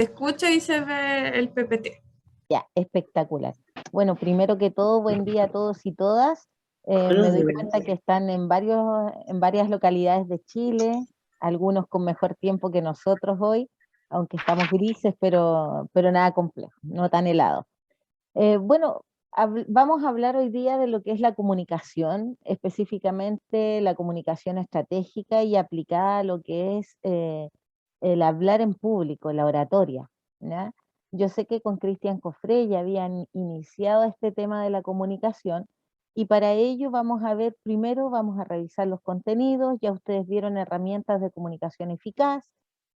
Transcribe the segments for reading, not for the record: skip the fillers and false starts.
Escucha y se ve el PPT. Ya, espectacular. Bueno, primero que todo, buen día a todos y todas. Me Buenos doy días. cuenta que están en varias localidades de Chile, algunos con mejor tiempo que nosotros hoy, aunque estamos grises, pero nada complejo, no tan helado. Bueno, vamos a hablar hoy día de lo que es la comunicación, específicamente la comunicación estratégica y aplicada a lo que es el hablar en público, la oratoria, ¿ya? Yo sé que con Cristian Cofré ya habían iniciado este tema de la comunicación y para ello vamos a ver, primero vamos a revisar los contenidos, ya ustedes vieron herramientas de comunicación eficaz,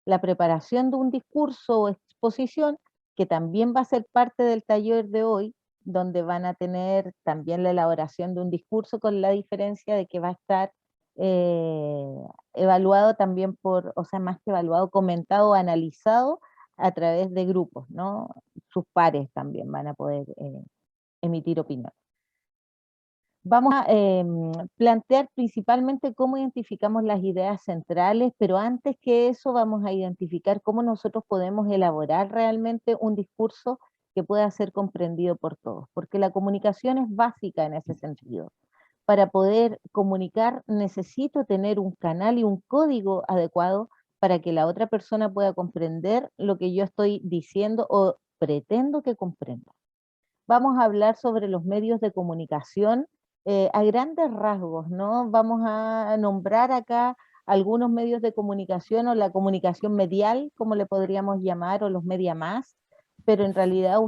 la preparación de un discurso o exposición que también va a ser parte del taller de hoy, donde van a tener también la elaboración de un discurso con la diferencia de que va a estar eh, evaluado también por, o sea, más que evaluado, comentado, analizado a través de grupos, ¿no? Sus pares también van a poder emitir opinión. Vamos a plantear principalmente cómo identificamos las ideas centrales, pero antes que eso vamos a identificar cómo nosotros podemos elaborar realmente un discurso que pueda ser comprendido por todos, porque la comunicación es básica en ese sentido. Para poder comunicar necesito tener un canal y un código adecuado para que la otra persona pueda comprender lo que yo estoy diciendo o pretendo que comprenda. Vamos a hablar sobre los medios de comunicación a grandes rasgos, ¿no? Vamos a nombrar acá algunos medios de comunicación o la comunicación medial, como le podríamos llamar, o los media más, pero en realidad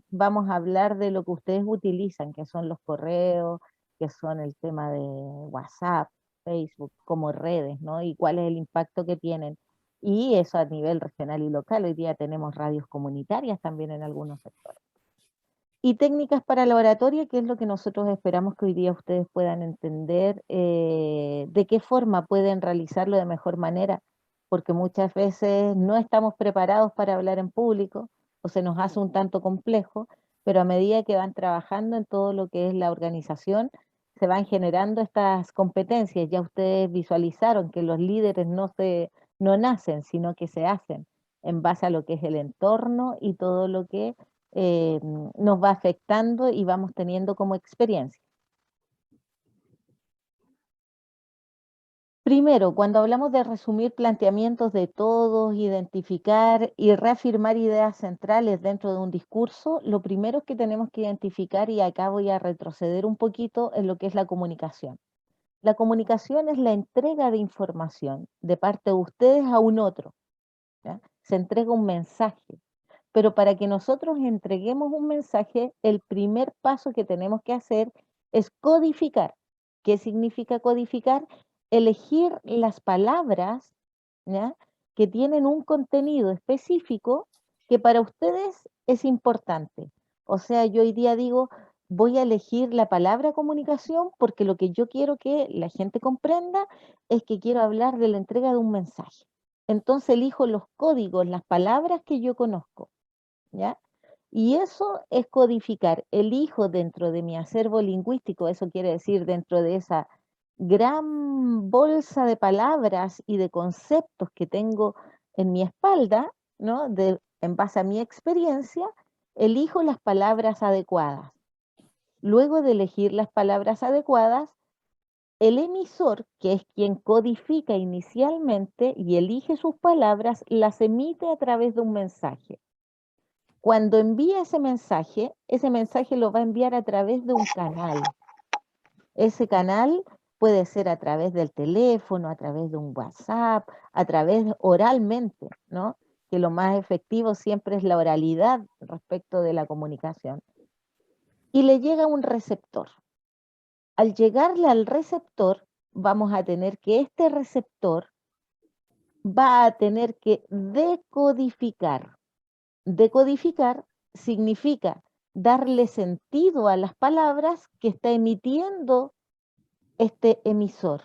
vamos a hablar de lo que ustedes utilizan, que son los correos, que son el tema de WhatsApp, Facebook, como redes, ¿no? Y cuál es el impacto que tienen. Y eso a nivel regional y local. Hoy día tenemos radios comunitarias también en algunos sectores. Y técnicas para la oratoria, que es lo que nosotros esperamos que hoy día ustedes puedan entender, de qué forma pueden realizarlo de mejor manera, porque muchas veces no estamos preparados para hablar en público o se nos hace un tanto complejo, pero a medida que van trabajando en todo lo que es la organización, se van generando estas competencias. Ya ustedes visualizaron que los líderes no nacen, sino que se hacen en base a lo que es el entorno y todo lo que nos va afectando y vamos teniendo como experiencia. Primero, cuando hablamos de resumir planteamientos de todos, identificar y reafirmar ideas centrales dentro de un discurso, lo primero que tenemos que identificar, y acá voy a retroceder un poquito, en lo que es la comunicación. La comunicación es la entrega de información de parte de ustedes a un otro, ¿ya? Se entrega un mensaje. Pero para que nosotros entreguemos un mensaje, el primer paso que tenemos que hacer es codificar. ¿Qué significa codificar? Elegir las palabras, ¿ya?, que tienen un contenido específico que para ustedes es importante. O sea, yo hoy día digo, voy a elegir la palabra comunicación porque lo que yo quiero que la gente comprenda es que quiero hablar de la entrega de un mensaje. Entonces elijo los códigos, las palabras que yo conozco, ¿ya? Y eso es codificar. Elijo dentro de mi acervo lingüístico, eso quiere decir dentro de esa gran bolsa de palabras y de conceptos que tengo en mi espalda, ¿no? En base a mi experiencia, elijo las palabras adecuadas. Luego de elegir las palabras adecuadas, el emisor, que es quien codifica inicialmente y elige sus palabras, las emite a través de un mensaje. Cuando envía ese mensaje lo va a enviar a través de un canal. Ese canal puede ser a través del teléfono, a través de un WhatsApp, a través oralmente, ¿no? Que lo más efectivo siempre es la oralidad respecto de la comunicación. Y le llega a un receptor. Al llegarle al receptor, vamos a tener que este receptor va a tener que decodificar. Decodificar significa darle sentido a las palabras que está emitiendo este emisor.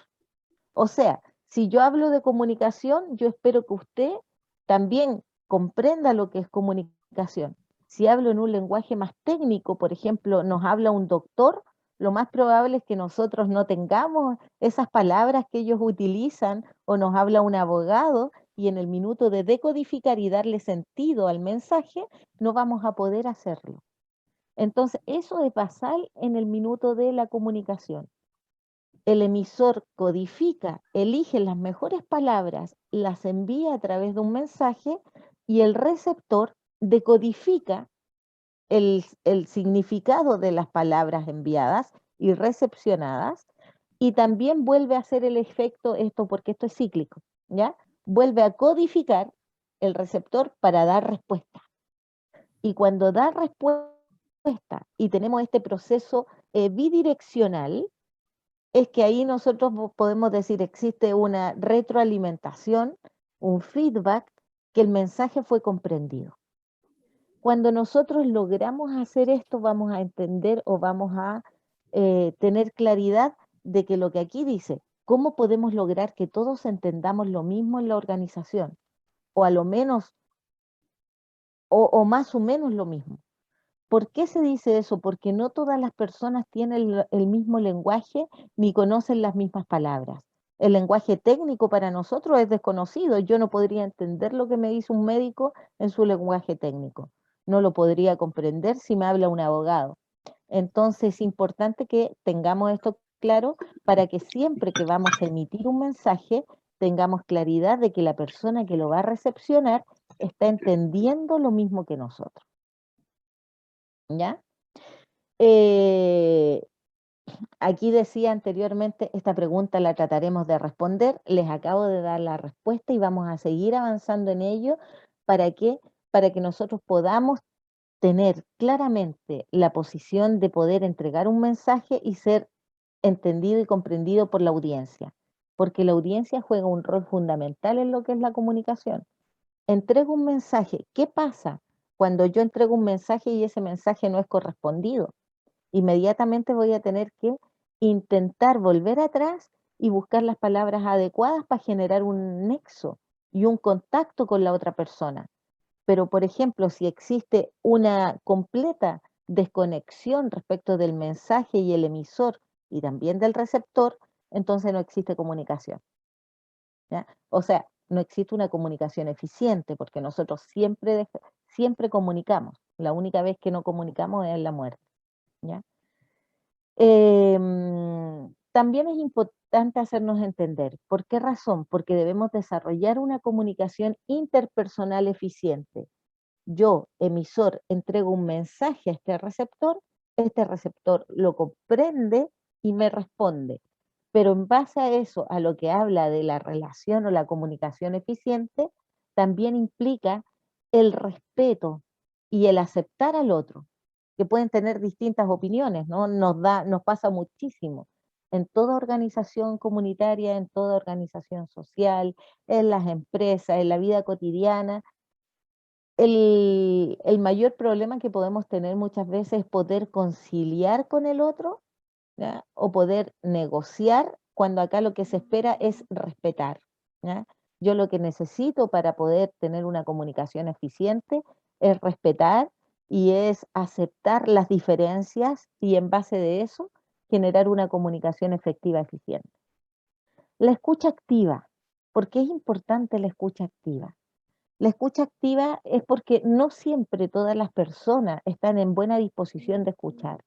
O sea, si yo hablo de comunicación, yo espero que usted también comprenda lo que es comunicación. Si hablo en un lenguaje más técnico, por ejemplo, nos habla un doctor, lo más probable es que nosotros no tengamos esas palabras que ellos utilizan, o nos habla un abogado y en el minuto de decodificar y darle sentido al mensaje, no vamos a poder hacerlo. Entonces, eso es basal en el minuto de la comunicación. El emisor codifica, elige las mejores palabras, las envía a través de un mensaje y el receptor decodifica el significado de las palabras enviadas y recepcionadas y también vuelve a hacer el efecto, esto porque esto es cíclico, ¿ya? Vuelve a codificar el receptor para dar respuesta. Y cuando da respuesta y tenemos este proceso bidireccional, es que ahí nosotros podemos decir existe una retroalimentación, un feedback, que el mensaje fue comprendido. Cuando nosotros logramos hacer esto, vamos a entender o vamos a tener claridad de que lo que aquí dice, ¿cómo podemos lograr que todos entendamos lo mismo en la organización? O a lo menos, o más o menos lo mismo. ¿Por qué se dice eso? Porque no todas las personas tienen el mismo lenguaje ni conocen las mismas palabras. El lenguaje técnico para nosotros es desconocido. Yo no podría entender lo que me dice un médico en su lenguaje técnico. No lo podría comprender si me habla un abogado. Entonces es importante que tengamos esto claro para que siempre que vamos a emitir un mensaje tengamos claridad de que la persona que lo va a recepcionar está entendiendo lo mismo que nosotros. ¿Ya? Eh, Aquí decía anteriormente, esta pregunta la trataremos de responder, les acabo de dar la respuesta y vamos a seguir avanzando en ello para que, para que nosotros podamos tener claramente la posición de poder entregar un mensaje y ser entendido y comprendido por la audiencia, porque la audiencia juega un rol fundamental en lo que es la comunicación. Entrego un mensaje, ¿qué pasa cuando yo entrego un mensaje y ese mensaje no es correspondido? Inmediatamente voy a tener que intentar volver atrás y buscar las palabras adecuadas para generar un nexo y un contacto con la otra persona. Pero, por ejemplo, si existe una completa desconexión respecto del mensaje y el emisor y también del receptor, entonces no existe comunicación, ¿ya? O sea, no existe una comunicación eficiente porque nosotros siempre comunicamos. La única vez que no comunicamos es en la muerte, ¿ya? También es importante hacernos entender. ¿Por qué razón? Porque debemos desarrollar una comunicación interpersonal eficiente. Yo, emisor, entrego un mensaje a este receptor lo comprende y me responde. Pero en base a eso, a lo que habla de la relación o la comunicación eficiente, también implica el respeto y el aceptar al otro, que pueden tener distintas opiniones, ¿no? Nos pasa muchísimo en toda organización comunitaria, en toda organización social, en las empresas, en la vida cotidiana. El mayor problema que podemos tener muchas veces es poder conciliar con el otro, ¿ya? O poder negociar cuando acá lo que se espera es respetar, ¿ya? Yo lo que necesito para poder tener una comunicación eficiente es respetar y es aceptar las diferencias y en base de eso generar una comunicación efectiva, eficiente. La escucha activa. ¿Por qué es importante la escucha activa? La escucha activa es porque no siempre todas las personas están en buena disposición de escuchar.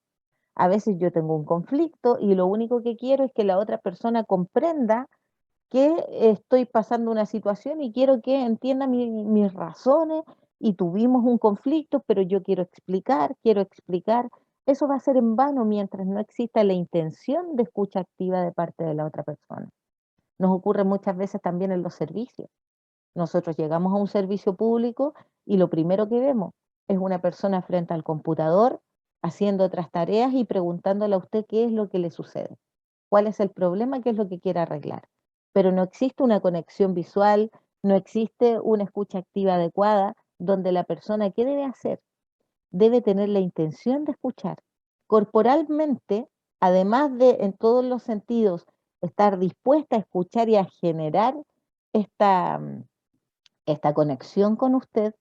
A veces yo tengo un conflicto y lo único que quiero es que la otra persona comprenda que estoy pasando una situación y quiero que entienda mis razones y tuvimos un conflicto, pero yo quiero explicar. Eso va a ser en vano mientras no exista la intención de escucha activa de parte de la otra persona. Nos ocurre muchas veces también en los servicios. Nosotros llegamos a un servicio público y lo primero que vemos es una persona frente al computador haciendo otras tareas y preguntándole a usted qué es lo que le sucede, cuál es el problema, qué es lo que quiere arreglar. Pero no existe una conexión visual, no existe una escucha activa adecuada donde la persona, ¿qué debe hacer? Debe tener la intención de escuchar. Corporalmente, además de en todos los sentidos estar dispuesta a escuchar y a generar esta, esta conexión con usted,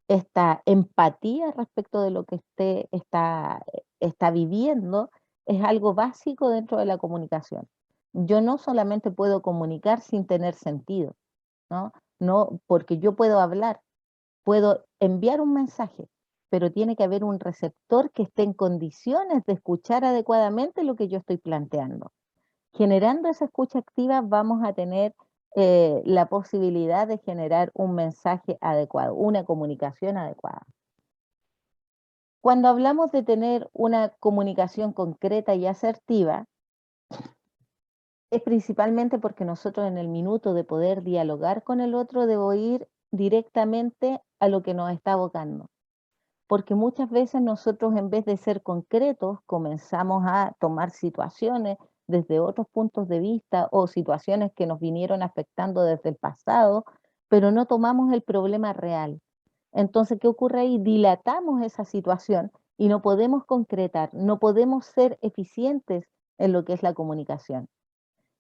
esta empatía respecto de lo que usted está viviendo, es algo básico dentro de la comunicación. Yo no solamente puedo comunicar sin tener sentido, ¿no? no, porque yo puedo hablar, puedo enviar un mensaje, pero tiene que haber un receptor que esté en condiciones de escuchar adecuadamente lo que yo estoy planteando. Generando esa escucha activa vamos a tener la posibilidad de generar un mensaje adecuado, una comunicación adecuada. Cuando hablamos de tener una comunicación concreta y asertiva, es principalmente porque nosotros en el minuto de poder dialogar con el otro debo ir directamente a lo que nos está abocando. Porque muchas veces nosotros en vez de ser concretos comenzamos a tomar situaciones desde otros puntos de vista o situaciones que nos vinieron afectando desde el pasado, pero no tomamos el problema real. Entonces, ¿qué ocurre ahí? Dilatamos esa situación y no podemos concretar, no podemos ser eficientes en lo que es la comunicación.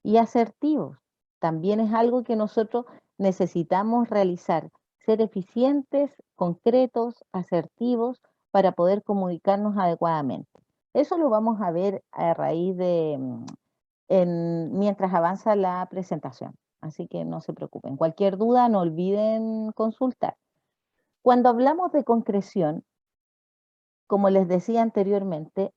Y asertivos, también es algo que nosotros necesitamos realizar, ser eficientes, concretos, asertivos para poder comunicarnos adecuadamente. Eso lo vamos a ver a raíz de, mientras avanza la presentación. Así que no se preocupen. Cualquier duda, no olviden consultar. Cuando hablamos de concreción, como les decía anteriormente,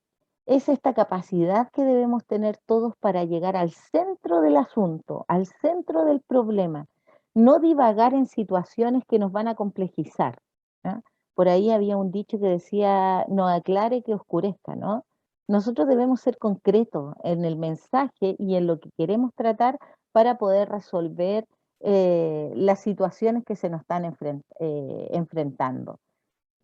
es esta capacidad que debemos tener todos para llegar al centro del asunto, al centro del problema, no divagar en situaciones que nos van a complejizar. ¿Ah? Por ahí había un dicho que decía, no aclare que oscurezca, ¿no? Nosotros debemos ser concretos en el mensaje y en lo que queremos tratar para poder resolver las situaciones que se nos están enfrentando.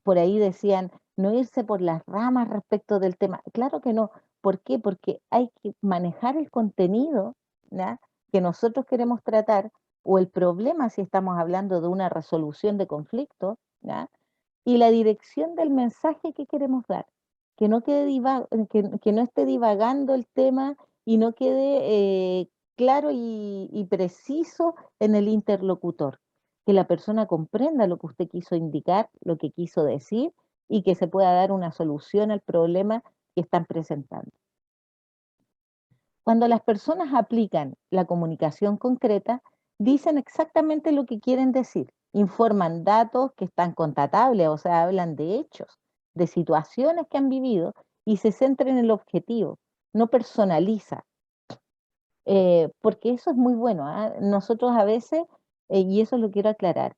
Por ahí decían, no irse por las ramas respecto del tema. Claro que no. ¿Por qué? Porque hay que manejar el contenido, ¿ya?, que nosotros queremos tratar, o el problema si estamos hablando de una resolución de conflicto, ¿ya?, y la dirección del mensaje que queremos dar. Que no quede que no esté divagando el tema y no quede claro y preciso en el interlocutor, que la persona comprenda lo que usted quiso indicar, lo que quiso decir y que se pueda dar una solución al problema que están presentando. Cuando las personas aplican la comunicación concreta, dicen exactamente lo que quieren decir, informan datos que están contatables, o sea, hablan de hechos, de situaciones que han vivido y se centran en el objetivo, no personaliza, porque eso es muy bueno. ¿Ah? Nosotros a veces, y eso lo quiero aclarar,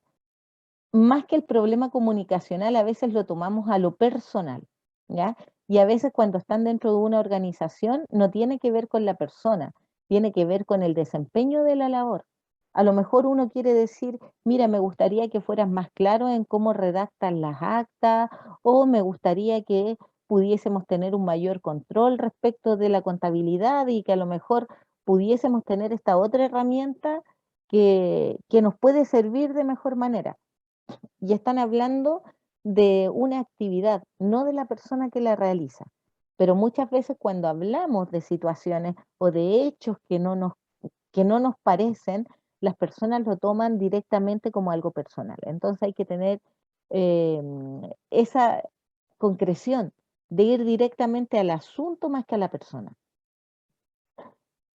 más que el problema comunicacional, a veces lo tomamos a lo personal, ¿ya? Y a veces cuando están dentro de una organización no tiene que ver con la persona, tiene que ver con el desempeño de la labor. A lo mejor uno quiere decir, mira, me gustaría que fueras más claro en cómo redactan las actas, o me gustaría que pudiésemos tener un mayor control respecto de la contabilidad y que a lo mejor pudiésemos tener esta otra herramienta que nos puede servir de mejor manera, y están hablando de una actividad, no de la persona que la realiza. Pero muchas veces cuando hablamos de situaciones o de hechos que no nos parecen, las personas lo toman directamente como algo personal. Entonces hay que tener eh, esa concreción de ir directamente al asunto más que a la persona.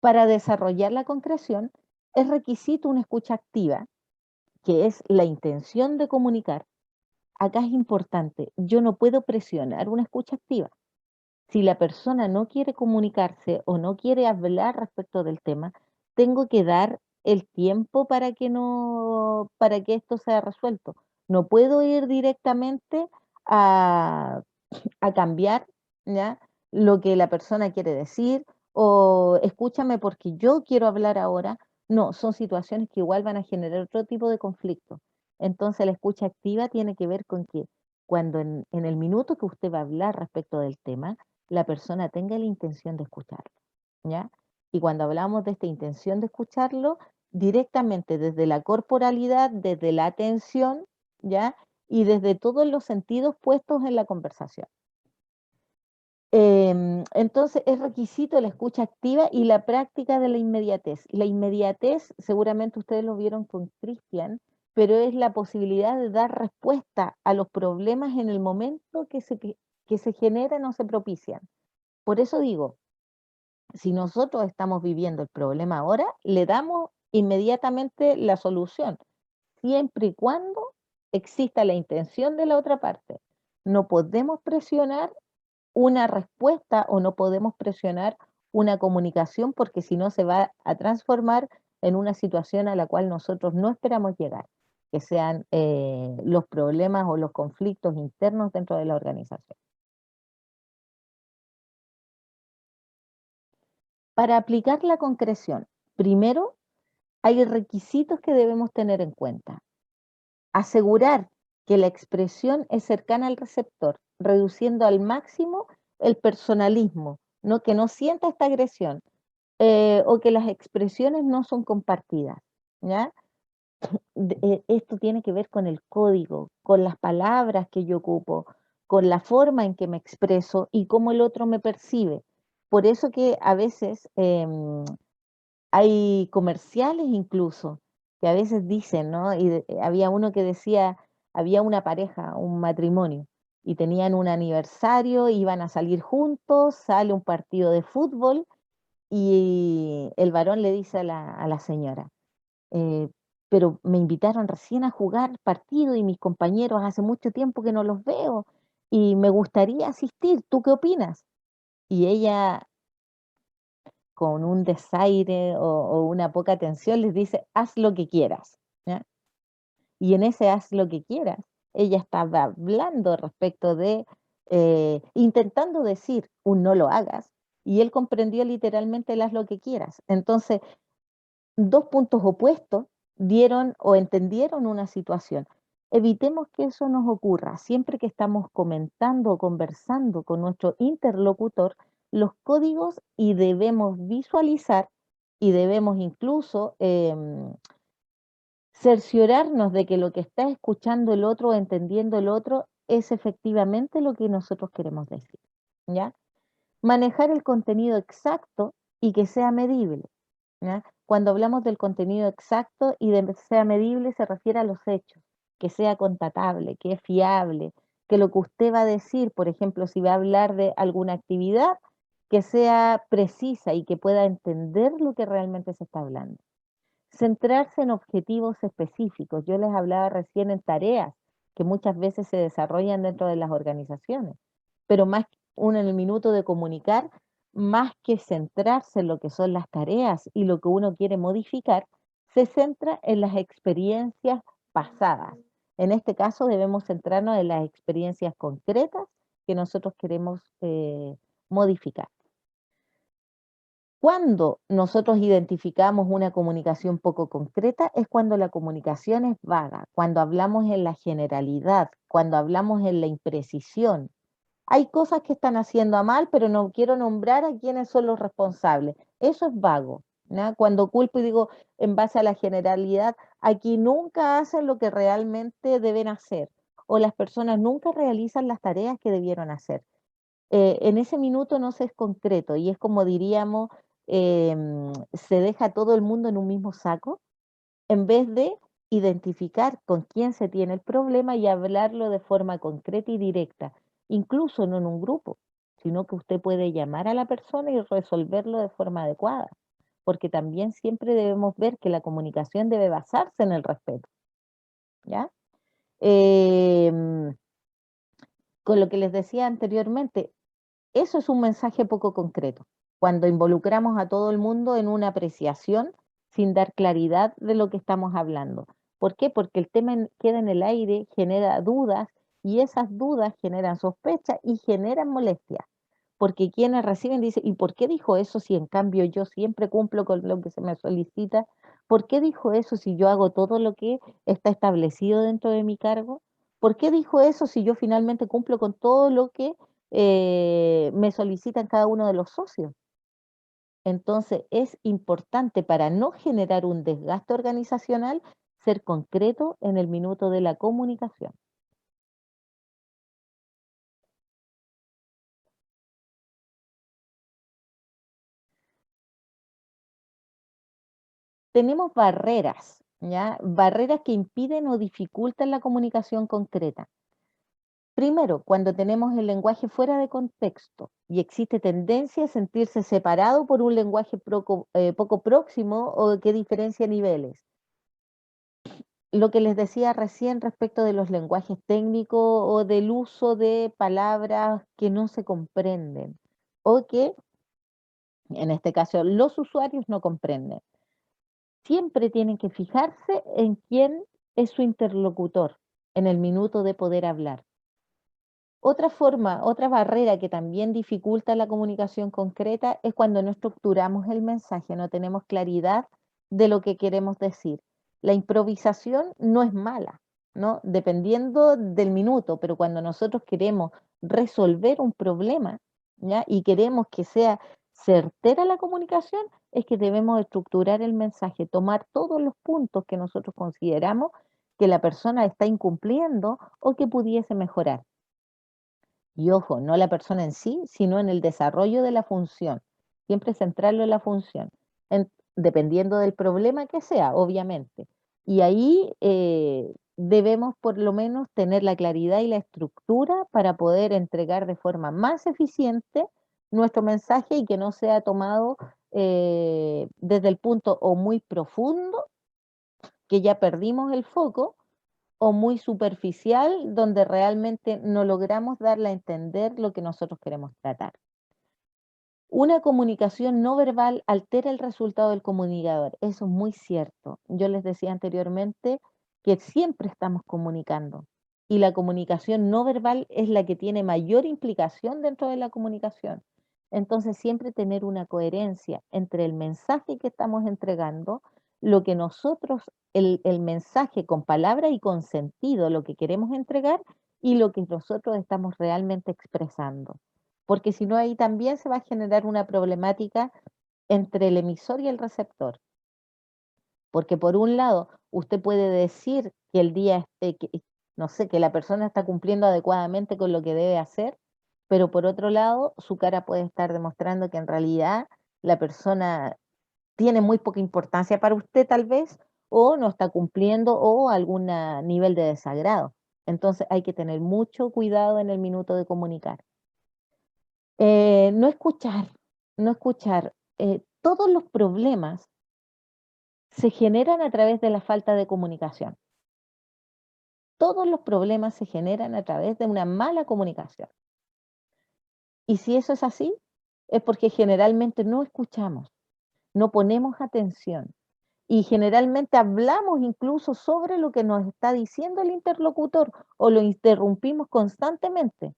Para desarrollar la concreción es requisito una escucha activa, que es la intención de comunicar. Acá es importante, yo no puedo presionar una escucha activa. Si la persona no quiere comunicarse o no quiere hablar respecto del tema, tengo que dar el tiempo para que no, para que esto sea resuelto. No puedo ir directamente a, a cambiar, ¿ya?, lo que la persona quiere decir, o escúchame porque yo quiero hablar ahora. No, son situaciones que igual van a generar otro tipo de conflicto. Entonces la escucha activa tiene que ver con que cuando en el minuto que usted va a hablar respecto del tema, la persona tenga la intención de escucharlo, ¿ya? Y cuando hablamos de esta intención de escucharlo, directamente desde la corporalidad, desde la atención, ¿ya?, y desde todos los sentidos puestos en la conversación. Entonces es requisito la escucha activa y la práctica de la inmediatez. La inmediatez, seguramente ustedes lo vieron con Cristian, pero es la posibilidad de dar respuesta a los problemas en el momento que se generan o se propician. Por eso digo, si nosotros estamos viviendo el problema ahora, le damos inmediatamente la solución. siempre y cuando exista la intención de la otra parte. No podemos presionar una respuesta o no podemos presionar una comunicación porque si no se va a transformar en una situación a la cual nosotros no esperamos llegar, que sean los problemas o los conflictos internos dentro de la organización. Para aplicar la concreción, primero hay requisitos que debemos tener en cuenta. Asegurar que la expresión es cercana al receptor, reduciendo al máximo el personalismo, ¿no? Que no sienta esta agresión o que las expresiones no son compartidas, ¿ya? Esto tiene que ver con el código, con las palabras que yo ocupo, con la forma en que me expreso y cómo el otro me percibe. Por eso que a veces hay comerciales incluso que a veces dicen, ¿no? Había uno que decía, había una pareja, un matrimonio, y tenían un aniversario, iban a salir juntos, sale un partido de fútbol y el varón le dice a la señora, eh, pero me invitaron recién a jugar partido y mis compañeros hace mucho tiempo que no los veo y me gustaría asistir, ¿tú qué opinas? Y ella con un desaire o una poca atención les dice, haz lo que quieras, ¿ya? Y en ese haz lo que quieras, ella estaba hablando respecto de, intentando decir un no lo hagas, y él comprendió literalmente el haz lo que quieras. Entonces, dos puntos opuestos dieron o entendieron una situación. Evitemos que eso nos ocurra. Siempre que estamos comentando o conversando con nuestro interlocutor, los códigos y debemos visualizar y debemos incluso cerciorarnos de que lo que está escuchando el otro o entendiendo el otro es efectivamente lo que nosotros queremos decir, ¿ya? Manejar el contenido exacto y que sea medible, ¿ya? Cuando hablamos del contenido exacto y de sea medible se refiere a los hechos, que sea contatable, que es fiable, que lo que usted va a decir, por ejemplo, si va a hablar de alguna actividad, que sea precisa y que pueda entender lo que realmente se está hablando. Centrarse en objetivos específicos. Yo les hablaba recién en tareas que muchas veces se desarrollan dentro de las organizaciones, pero más uno en el minuto de comunicar, más que centrarse en lo que son las tareas y lo que uno quiere modificar, se centra en las experiencias pasadas. En este caso debemos centrarnos en las experiencias concretas que nosotros queremos modificar. Cuando nosotros identificamos una comunicación poco concreta es cuando la comunicación es vaga, cuando hablamos en la generalidad, cuando hablamos en la imprecisión. Hay cosas que están haciendo a mal, pero no quiero nombrar a quiénes son los responsables. Eso es vago, ¿no? Cuando culpo y digo en base a la generalidad, aquí nunca hacen lo que realmente deben hacer o las personas nunca realizan las tareas que debieron hacer. En ese minuto no se es concreto y es como diríamos, se deja todo el mundo en un mismo saco en vez de identificar con quién se tiene el problema y hablarlo de forma concreta y directa, incluso no en un grupo, sino que usted puede llamar a la persona y resolverlo de forma adecuada, porque también siempre debemos ver que la comunicación debe basarse en el respeto, ¿ya? Em, con lo que les decía anteriormente, eso es un mensaje poco concreto, cuando involucramos a todo el mundo en una apreciación sin dar claridad de lo que estamos hablando. ¿Por qué? Porque el tema queda en el aire, genera dudas y esas dudas generan sospechas y generan molestia. Porque quienes reciben dicen, ¿y por qué dijo eso si en cambio yo siempre cumplo con lo que se me solicita? ¿Por qué dijo eso si yo hago todo lo que está establecido dentro de mi cargo? ¿Por qué dijo eso si yo finalmente cumplo con todo lo que me solicitan cada uno de los socios? Entonces es importante para no generar un desgaste organizacional ser concreto en el minuto de la comunicación. Tenemos barreras, ¿ya? Barreras que impiden o dificultan la comunicación concreta. Primero, cuando tenemos el lenguaje fuera de contexto y existe tendencia a sentirse separado por un lenguaje poco próximo o que diferencia niveles. lo que les decía recién respecto de los lenguajes técnicos o del uso de palabras que no se comprenden o que, en este caso, los usuarios no comprenden. Siempre tienen que fijarse en quién es su interlocutor en el minuto de poder hablar. Otra forma, otra barrera que también dificulta la comunicación concreta es cuando no estructuramos el mensaje, no tenemos claridad de lo que queremos decir. La improvisación no es mala, ¿no? Dependiendo del minuto, pero cuando nosotros queremos resolver un problema, ¿ya? Y queremos que sea certera la comunicación, es que debemos estructurar el mensaje, tomar todos los puntos que nosotros consideramos que la persona está incumpliendo o que pudiese mejorar. Y ojo, no la persona en sí, sino en el desarrollo de la función. Siempre centrarlo en la función, dependiendo del problema que sea, obviamente. Y ahí debemos por lo menos tener la claridad y la estructura para poder entregar de forma más eficiente nuestro mensaje y que no sea tomado desde el punto o muy profundo, que ya perdimos el foco, o muy superficial, donde realmente no logramos darle a entender lo que nosotros queremos tratar. Una comunicación no verbal altera el resultado del comunicador, eso es muy cierto. Yo les decía anteriormente que siempre estamos comunicando y la comunicación no verbal es la que tiene mayor implicación dentro de la comunicación. Entonces siempre tener una coherencia entre el mensaje que estamos entregando, lo que nosotros, el mensaje con palabra y con sentido, lo que queremos entregar y lo que nosotros estamos realmente expresando. Porque si no, ahí también se va a generar una problemática entre el emisor y el receptor. Porque por un lado, usted puede decir que el día, no sé, que la persona está cumpliendo adecuadamente con lo que debe hacer, pero por otro lado, su cara puede estar demostrando que en realidad la persona tiene muy poca importancia para usted tal vez, o no está cumpliendo, o algún nivel de desagrado. Entonces hay que tener mucho cuidado en el minuto de comunicar. No escuchar, no escuchar. Todos los problemas se generan a través de la falta de comunicación. Todos los problemas se generan a través de una mala comunicación. Y si eso es así, es porque generalmente no escuchamos, no ponemos atención y generalmente hablamos incluso sobre lo que nos está diciendo el interlocutor o lo interrumpimos constantemente.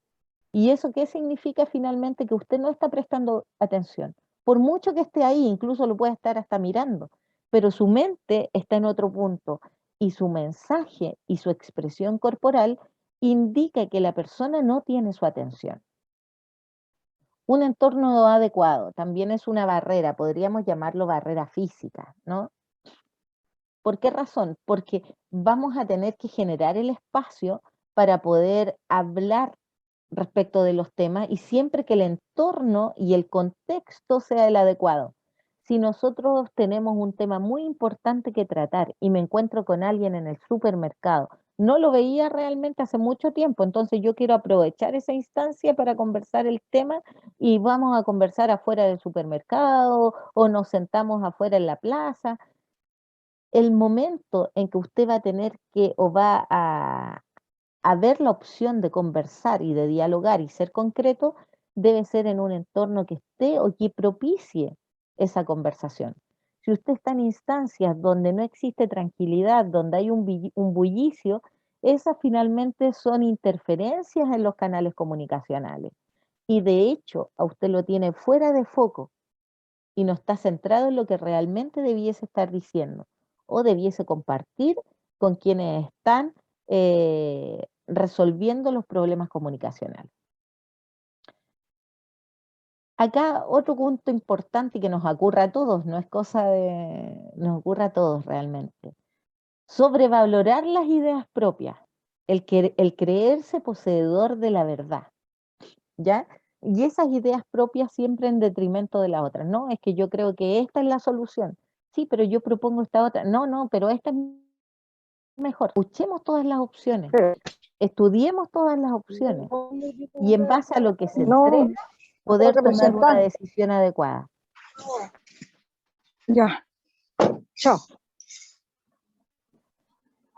¿Y eso qué significa finalmente? Que usted no está prestando atención. Por mucho que esté ahí, incluso lo puede estar hasta mirando, pero su mente está en otro punto y su mensaje y su expresión corporal indica que la persona no tiene su atención. Un entorno adecuado también es una barrera, podríamos llamarlo barrera física, ¿no? ¿Por qué razón? Porque vamos a tener que generar el espacio para poder hablar respecto de los temas y siempre que el entorno y el contexto sea el adecuado. Si nosotros tenemos un tema muy importante que tratar y me encuentro con alguien en el supermercado, no lo veía realmente hace mucho tiempo, entonces yo quiero aprovechar esa instancia para conversar el tema y vamos a conversar afuera del supermercado o nos sentamos afuera en la plaza. El momento en que usted va a tener que o va a ver la opción de conversar y de dialogar y ser concreto, debe ser en un entorno que esté o que propicie esa conversación. Si usted está en instancias donde no existe tranquilidad, donde hay un bullicio, esas finalmente son interferencias en los canales comunicacionales. Y de hecho, a usted lo tiene fuera de foco y no está centrado en lo que realmente debiese estar diciendo o debiese compartir con quienes están resolviendo los problemas comunicacionales. Acá otro punto importante que nos ocurre a todos, no es cosa de, nos ocurre a todos realmente. Sobrevalorar las ideas propias, el creerse poseedor de la verdad, ¿ya? Y esas ideas propias siempre en detrimento de las otras. No, es que yo creo que esta es la solución. Sí, pero yo propongo esta otra. No, no, pero esta es mejor. Escuchemos todas las opciones, estudiemos todas las opciones y en base a lo que se No, entrega, poder tengo que tomar una presentar. decisión adecuada. Ya. Chao.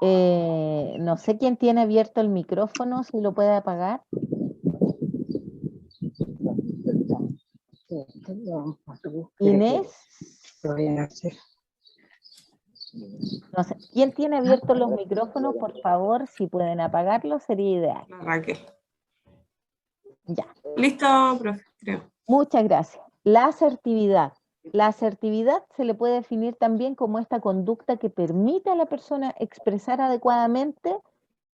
No sé quién tiene abierto el micrófono, si lo puede apagar. Inés. Lo voy a hacer. No sé, ¿quién tiene abiertos los micrófonos? Por favor, si pueden apagarlos, sería ideal. La Raquel. Ya. Listo, profe, creo. Muchas gracias. La asertividad. La asertividad se le puede definir también como esta conducta que permite a la persona expresar adecuadamente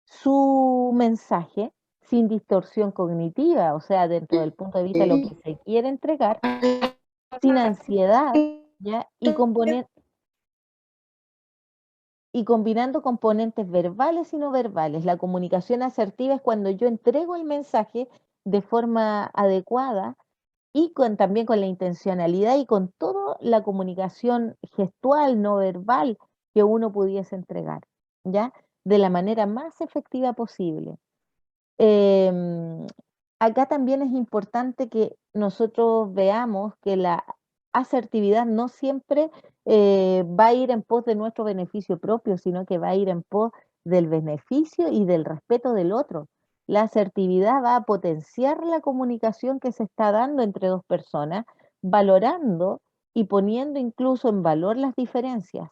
su mensaje sin distorsión cognitiva, o sea, dentro del punto de vista de lo que se quiere entregar, sin ansiedad, ¿ya? Y combinando componentes verbales y no verbales. La comunicación asertiva es cuando yo entrego el mensaje de forma adecuada y también con la intencionalidad y con toda la comunicación gestual, no verbal que uno pudiese entregar, ¿ya? De la manera más efectiva posible. Acá también es importante que nosotros veamos que la asertividad no siempre va a ir en pos de nuestro beneficio propio, sino que va a ir en pos del beneficio y del respeto del otro. La asertividad va a potenciar la comunicación que se está dando entre dos personas, valorando y poniendo incluso en valor las diferencias.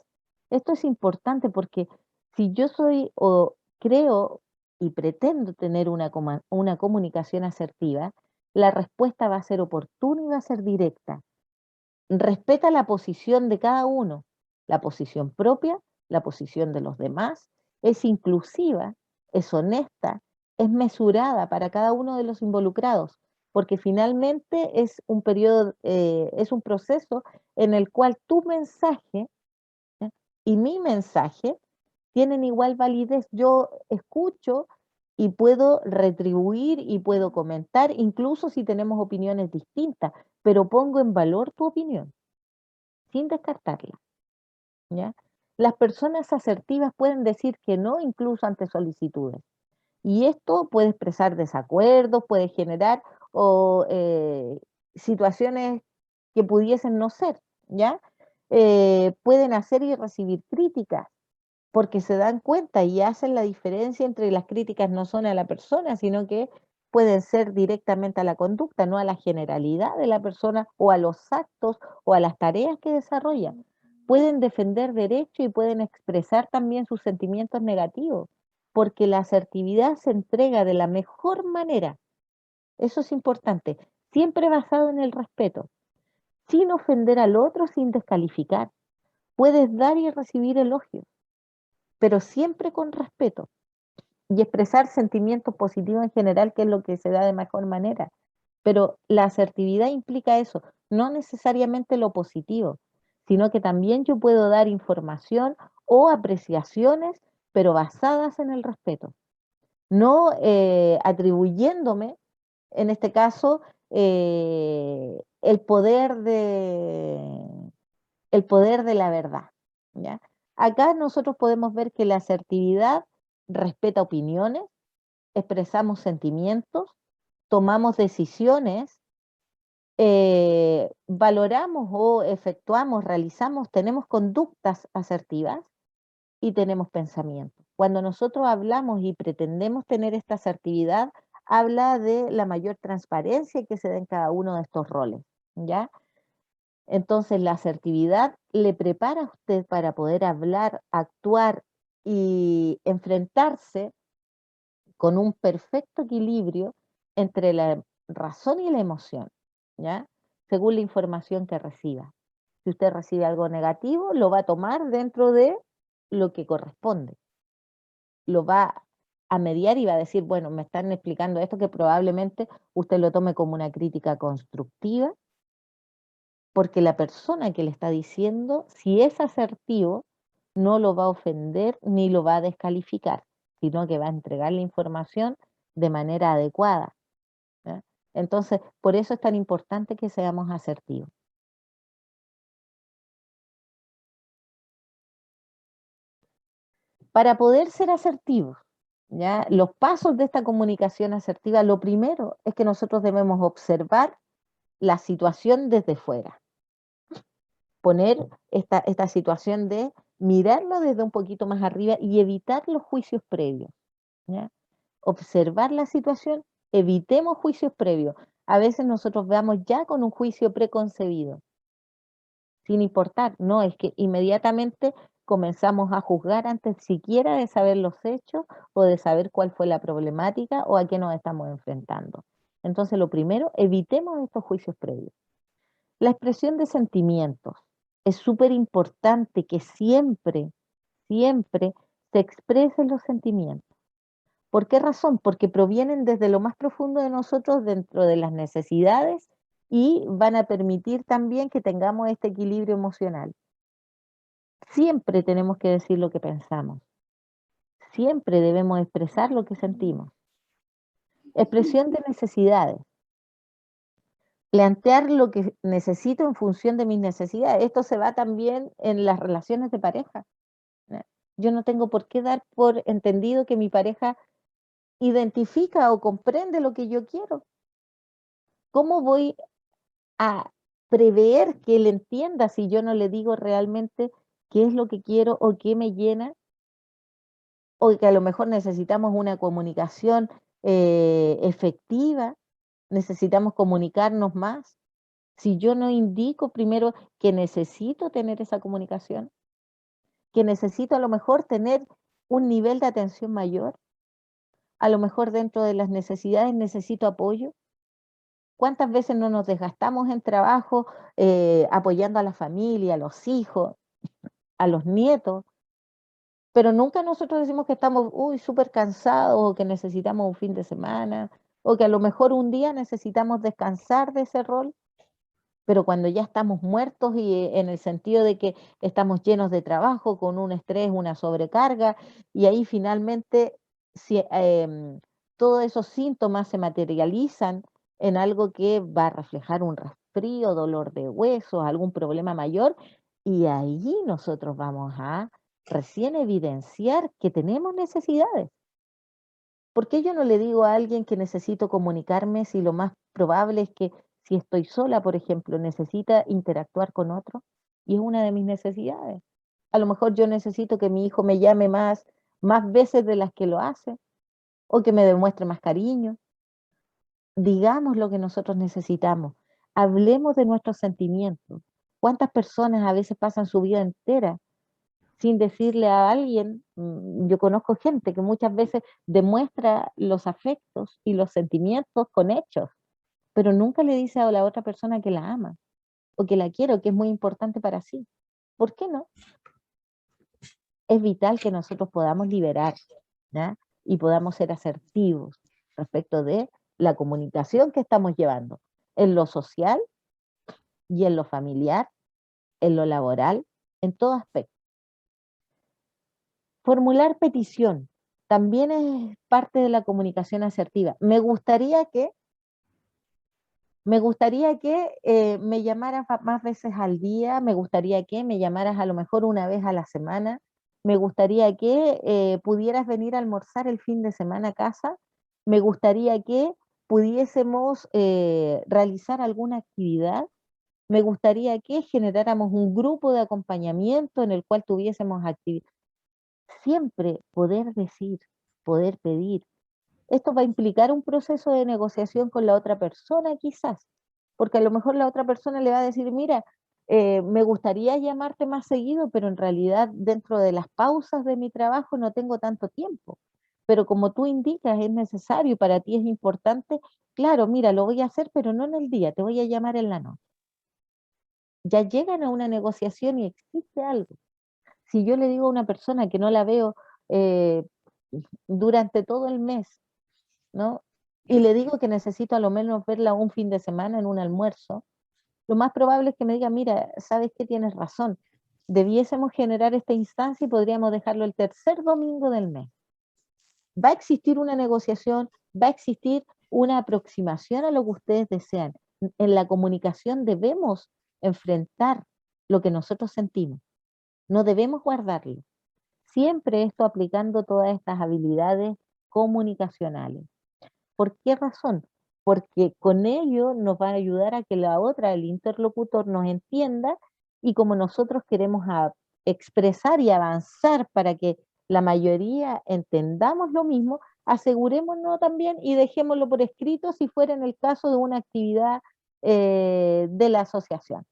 Esto es importante porque si yo soy o creo y pretendo tener una comunicación asertiva, la respuesta va a ser oportuna y va a ser directa. Respeta la posición de cada uno, la posición propia, la posición de los demás, es inclusiva, es honesta, es mesurada para cada uno de los involucrados, porque finalmente es un periodo, es un proceso en el cual tu mensaje, ¿eh?, y mi mensaje tienen igual validez. Yo escucho y puedo retribuir y puedo comentar, incluso si tenemos opiniones distintas, pero pongo en valor tu opinión, sin descartarla, ¿ya? Las personas asertivas pueden decir que no incluso ante solicitudes. Y esto puede expresar desacuerdos, puede generar situaciones que pudiesen no ser, ¿ya? Pueden hacer y recibir críticas, porque se dan cuenta y hacen la diferencia entre las críticas no son a la persona, sino que pueden ser directamente a la conducta, no a la generalidad de la persona o a los actos o a las tareas que desarrollan. Pueden defender derechos y pueden expresar también sus sentimientos negativos, porque la asertividad se entrega de la mejor manera. Eso es importante, siempre basado en el respeto, sin ofender al otro, sin descalificar. Puedes dar y recibir elogios, pero siempre con respeto y expresar sentimientos positivos en general, que es lo que se da de mejor manera. Pero la asertividad implica eso, no necesariamente lo positivo, sino que también yo puedo dar información o apreciaciones, pero basadas en el respeto, no atribuyéndome, en este caso, el poder de la verdad, ¿ya? Acá nosotros podemos ver que la asertividad respeta opiniones, expresamos sentimientos, tomamos decisiones, valoramos o efectuamos, realizamos, tenemos conductas asertivas y tenemos pensamientos. Cuando nosotros hablamos y pretendemos tener esta asertividad, habla de la mayor transparencia que se da en cada uno de estos roles, ¿ya? Entonces, la asertividad le prepara a usted para poder hablar, actuar y enfrentarse con un perfecto equilibrio entre la razón y la emoción, ¿ya? Según la información que reciba. Si usted recibe algo negativo, lo va a tomar dentro de lo que corresponde. Lo va a mediar y va a decir, bueno, me están explicando esto, que probablemente usted lo tome como una crítica constructiva, porque la persona que le está diciendo, si es asertivo, no lo va a ofender ni lo va a descalificar, sino que va a entregar la información de manera adecuada, ¿ya? Entonces, por eso es tan importante que seamos asertivos. Para poder ser asertivos, ¿ya?, los pasos de esta comunicación asertiva, lo primero es que nosotros debemos observar la situación desde fuera. Poner esta situación de mirarlo desde un poquito más arriba y evitar los juicios previos, ¿ya? Observar la situación, evitemos juicios previos. A veces nosotros veamos ya con un juicio preconcebido, sin importar, no, es que inmediatamente comenzamos a juzgar antes siquiera de saber los hechos o de saber cuál fue la problemática o a qué nos estamos enfrentando. Entonces, lo primero, evitemos estos juicios previos. La expresión de sentimientos. Es súper importante que siempre, siempre se expresen los sentimientos. ¿Por qué razón? Porque provienen desde lo más profundo de nosotros dentro de las necesidades y van a permitir también que tengamos este equilibrio emocional. Siempre tenemos que decir lo que pensamos. Siempre debemos expresar lo que sentimos. Expresión de necesidades. Plantear lo que necesito en función de mis necesidades. Esto se va también en las relaciones de pareja. Yo no tengo por qué dar por entendido que mi pareja identifica o comprende lo que yo quiero. ¿Cómo voy a prever que él entienda si yo no le digo realmente qué es lo que quiero o qué me llena? O que a lo mejor necesitamos una comunicación efectiva, necesitamos comunicarnos más. Si yo no indico primero que necesito tener esa comunicación, que necesito a lo mejor tener un nivel de atención mayor, a lo mejor dentro de las necesidades necesito apoyo. ¿Cuántas veces no nos desgastamos en trabajo apoyando a la familia, a los hijos, a los nietos? Pero nunca nosotros decimos que estamos, uy, súper cansados o que necesitamos un fin de semana o que a lo mejor un día necesitamos descansar de ese rol, pero cuando ya estamos muertos y en el sentido de que estamos llenos de trabajo, con un estrés, una sobrecarga, y ahí finalmente si, todos esos síntomas se materializan en algo que va a reflejar un resfrío, dolor de huesos, algún problema mayor, y ahí nosotros vamos a recién evidenciar que tenemos necesidades. ¿Por qué yo no le digo a alguien que necesito comunicarme si lo más probable es que si estoy sola, por ejemplo, necesita interactuar con otro? Y es una de mis necesidades. A lo mejor yo necesito que mi hijo me llame más veces de las que lo hace o que me demuestre más cariño. Digamos lo que nosotros necesitamos. Hablemos de nuestros sentimientos. ¿Cuántas personas a veces pasan su vida entera sin decirle a alguien? Yo conozco gente que muchas veces demuestra los afectos y los sentimientos con hechos, pero nunca le dice a la otra persona que la ama o que la quiere o que es muy importante para sí. ¿Por qué no? Es vital que nosotros podamos liberar, ¿ya? Y podamos ser asertivos respecto de la comunicación que estamos llevando en lo social y en lo familiar, en lo laboral, en todo aspecto. Formular petición también es parte de la comunicación asertiva. Me gustaría que me llamaras más veces al día, me gustaría que me llamaras a lo mejor una vez a la semana, me gustaría que pudieras venir a almorzar el fin de semana a casa, me gustaría que pudiésemos realizar alguna actividad, me gustaría que generáramos un grupo de acompañamiento en el cual tuviésemos actividad. Siempre poder decir, poder pedir. Esto va a implicar un proceso de negociación con la otra persona quizás, porque a lo mejor la otra persona le va a decir, mira, me gustaría llamarte más seguido, pero en realidad dentro de las pausas de mi trabajo no tengo tanto tiempo. Pero como tú indicas, es necesario y para ti es importante, claro, mira, lo voy a hacer, pero no en el día, te voy a llamar en la noche. Ya llegan a una negociación y existe algo. Si yo le digo a una persona que no la veo eh, durante todo el mes, ¿no? Y le digo que necesito a lo menos verla un fin de semana en un almuerzo, lo más probable es que me diga, mira, sabes que tienes razón, debiésemos generar esta instancia y podríamos dejarlo el tercer domingo del mes. Va a existir una negociación, va a existir una aproximación a lo que ustedes desean. En la comunicación debemos enfrentar lo que nosotros sentimos, no debemos guardarlo. Siempre esto aplicando todas estas habilidades comunicacionales. ¿Por qué razón? Porque con ello nos va a ayudar a que la otra, el interlocutor, nos entienda y como nosotros queremos expresar y avanzar para que la mayoría entendamos lo mismo, asegurémonos también y dejémoslo por escrito si fuera en el caso de una actividad de la asociación.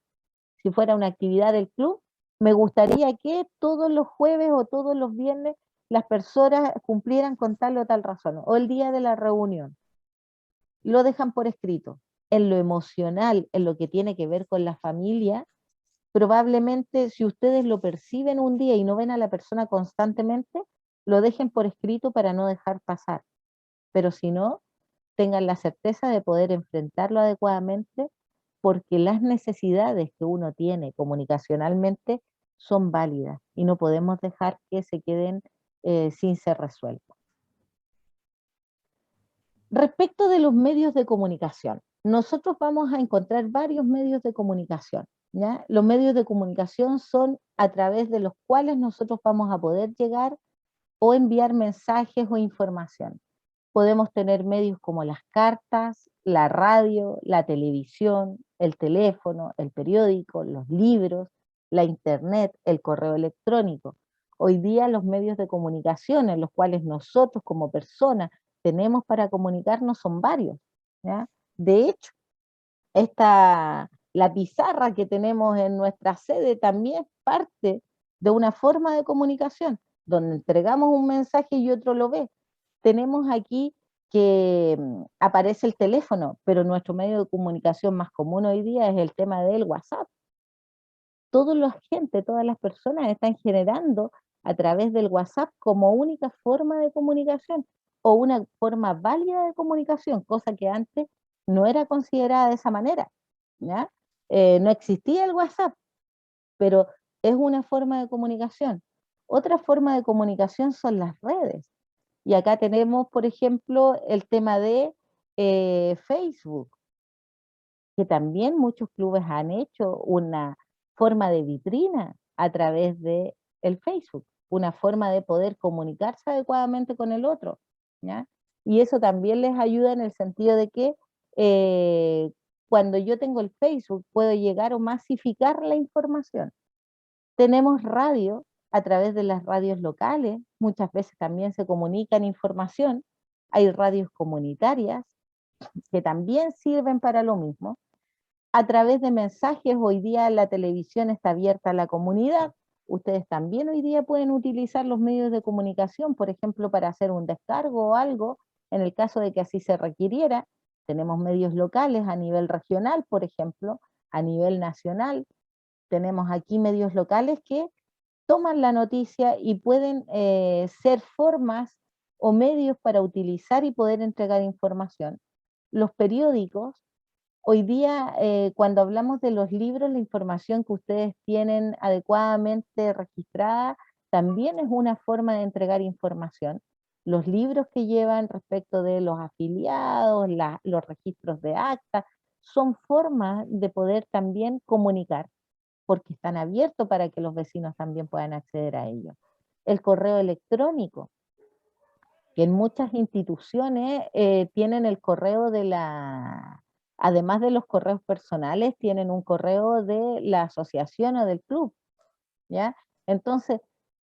Si fuera una actividad del club, me gustaría que todos los jueves o todos los viernes las personas cumplieran con tal o tal razón, o el día de la reunión. Lo dejan por escrito. En lo emocional, en lo que tiene que ver con la familia, probablemente si ustedes lo perciben un día y no ven a la persona constantemente, lo dejen por escrito para no dejar pasar. Pero si no, tengan la certeza de poder enfrentarlo adecuadamente porque las necesidades que uno tiene comunicacionalmente son válidas y no podemos dejar que se queden sin ser resueltas. Respecto de los medios de comunicación, nosotros vamos a encontrar varios medios de comunicación, ¿ya? Los medios de comunicación son a través de los cuales nosotros vamos a poder llegar o enviar mensajes o información. Podemos tener medios como las cartas, la radio, la televisión, el teléfono, el periódico, los libros, la internet, el correo electrónico. Hoy día los medios de comunicación en los cuales nosotros como personas tenemos para comunicarnos son varios, ¿ya? De hecho, la pizarra que tenemos en nuestra sede también es parte de una forma de comunicación, donde entregamos un mensaje y otro lo ve. Tenemos aquí que aparece el teléfono, pero nuestro medio de comunicación más común hoy día es el tema del WhatsApp. Toda la gente, todas las personas están generando a través del WhatsApp como única forma de comunicación o una forma válida de comunicación, cosa que antes no era considerada de esa manera, ¿ya? No existía el WhatsApp, pero es una forma de comunicación. Otra forma de comunicación son las redes. Y acá tenemos, por ejemplo, el tema de Facebook, que también muchos clubes han hecho una forma de vitrina a través de el Facebook, una forma de poder comunicarse adecuadamente con el otro, ¿ya? Y eso también les ayuda en el sentido de que eh, cuando yo tengo el Facebook puedo llegar o masificar la información. Tenemos radio a través de las radios locales, muchas veces también se comunican información, hay radios comunitarias que también sirven para lo mismo. A través de mensajes, hoy día la televisión está abierta a la comunidad. Ustedes también hoy día pueden utilizar los medios de comunicación, por ejemplo, para hacer un descargo o algo, en el caso de que así se requiriera. Tenemos medios locales a nivel regional, por ejemplo, a nivel nacional. Tenemos aquí medios locales que toman la noticia y pueden ser formas o medios para utilizar y poder entregar información. Los periódicos. Hoy día, cuando hablamos de los libros, la información que ustedes tienen adecuadamente registrada también es una forma de entregar información. Los libros que llevan respecto de los afiliados, los registros de acta, son formas de poder también comunicar, porque están abiertos para que los vecinos también puedan acceder a ellos. El correo electrónico, que en muchas instituciones tienen el correo de además de los correos personales, tienen un correo de la asociación o del club, ¿ya? Entonces,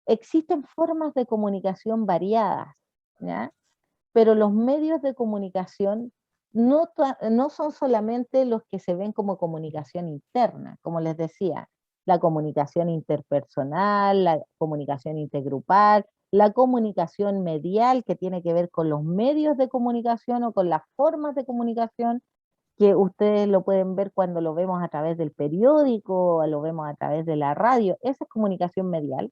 existen formas de comunicación variadas, ¿ya? Pero los medios de comunicación no son solamente los que se ven como comunicación interna, como les decía, la comunicación interpersonal, la comunicación intergrupal, la comunicación medial, que tiene que ver con los medios de comunicación o con las formas de comunicación, que ustedes lo pueden ver cuando lo vemos a través del periódico, o lo vemos a través de la radio, esa es comunicación medial.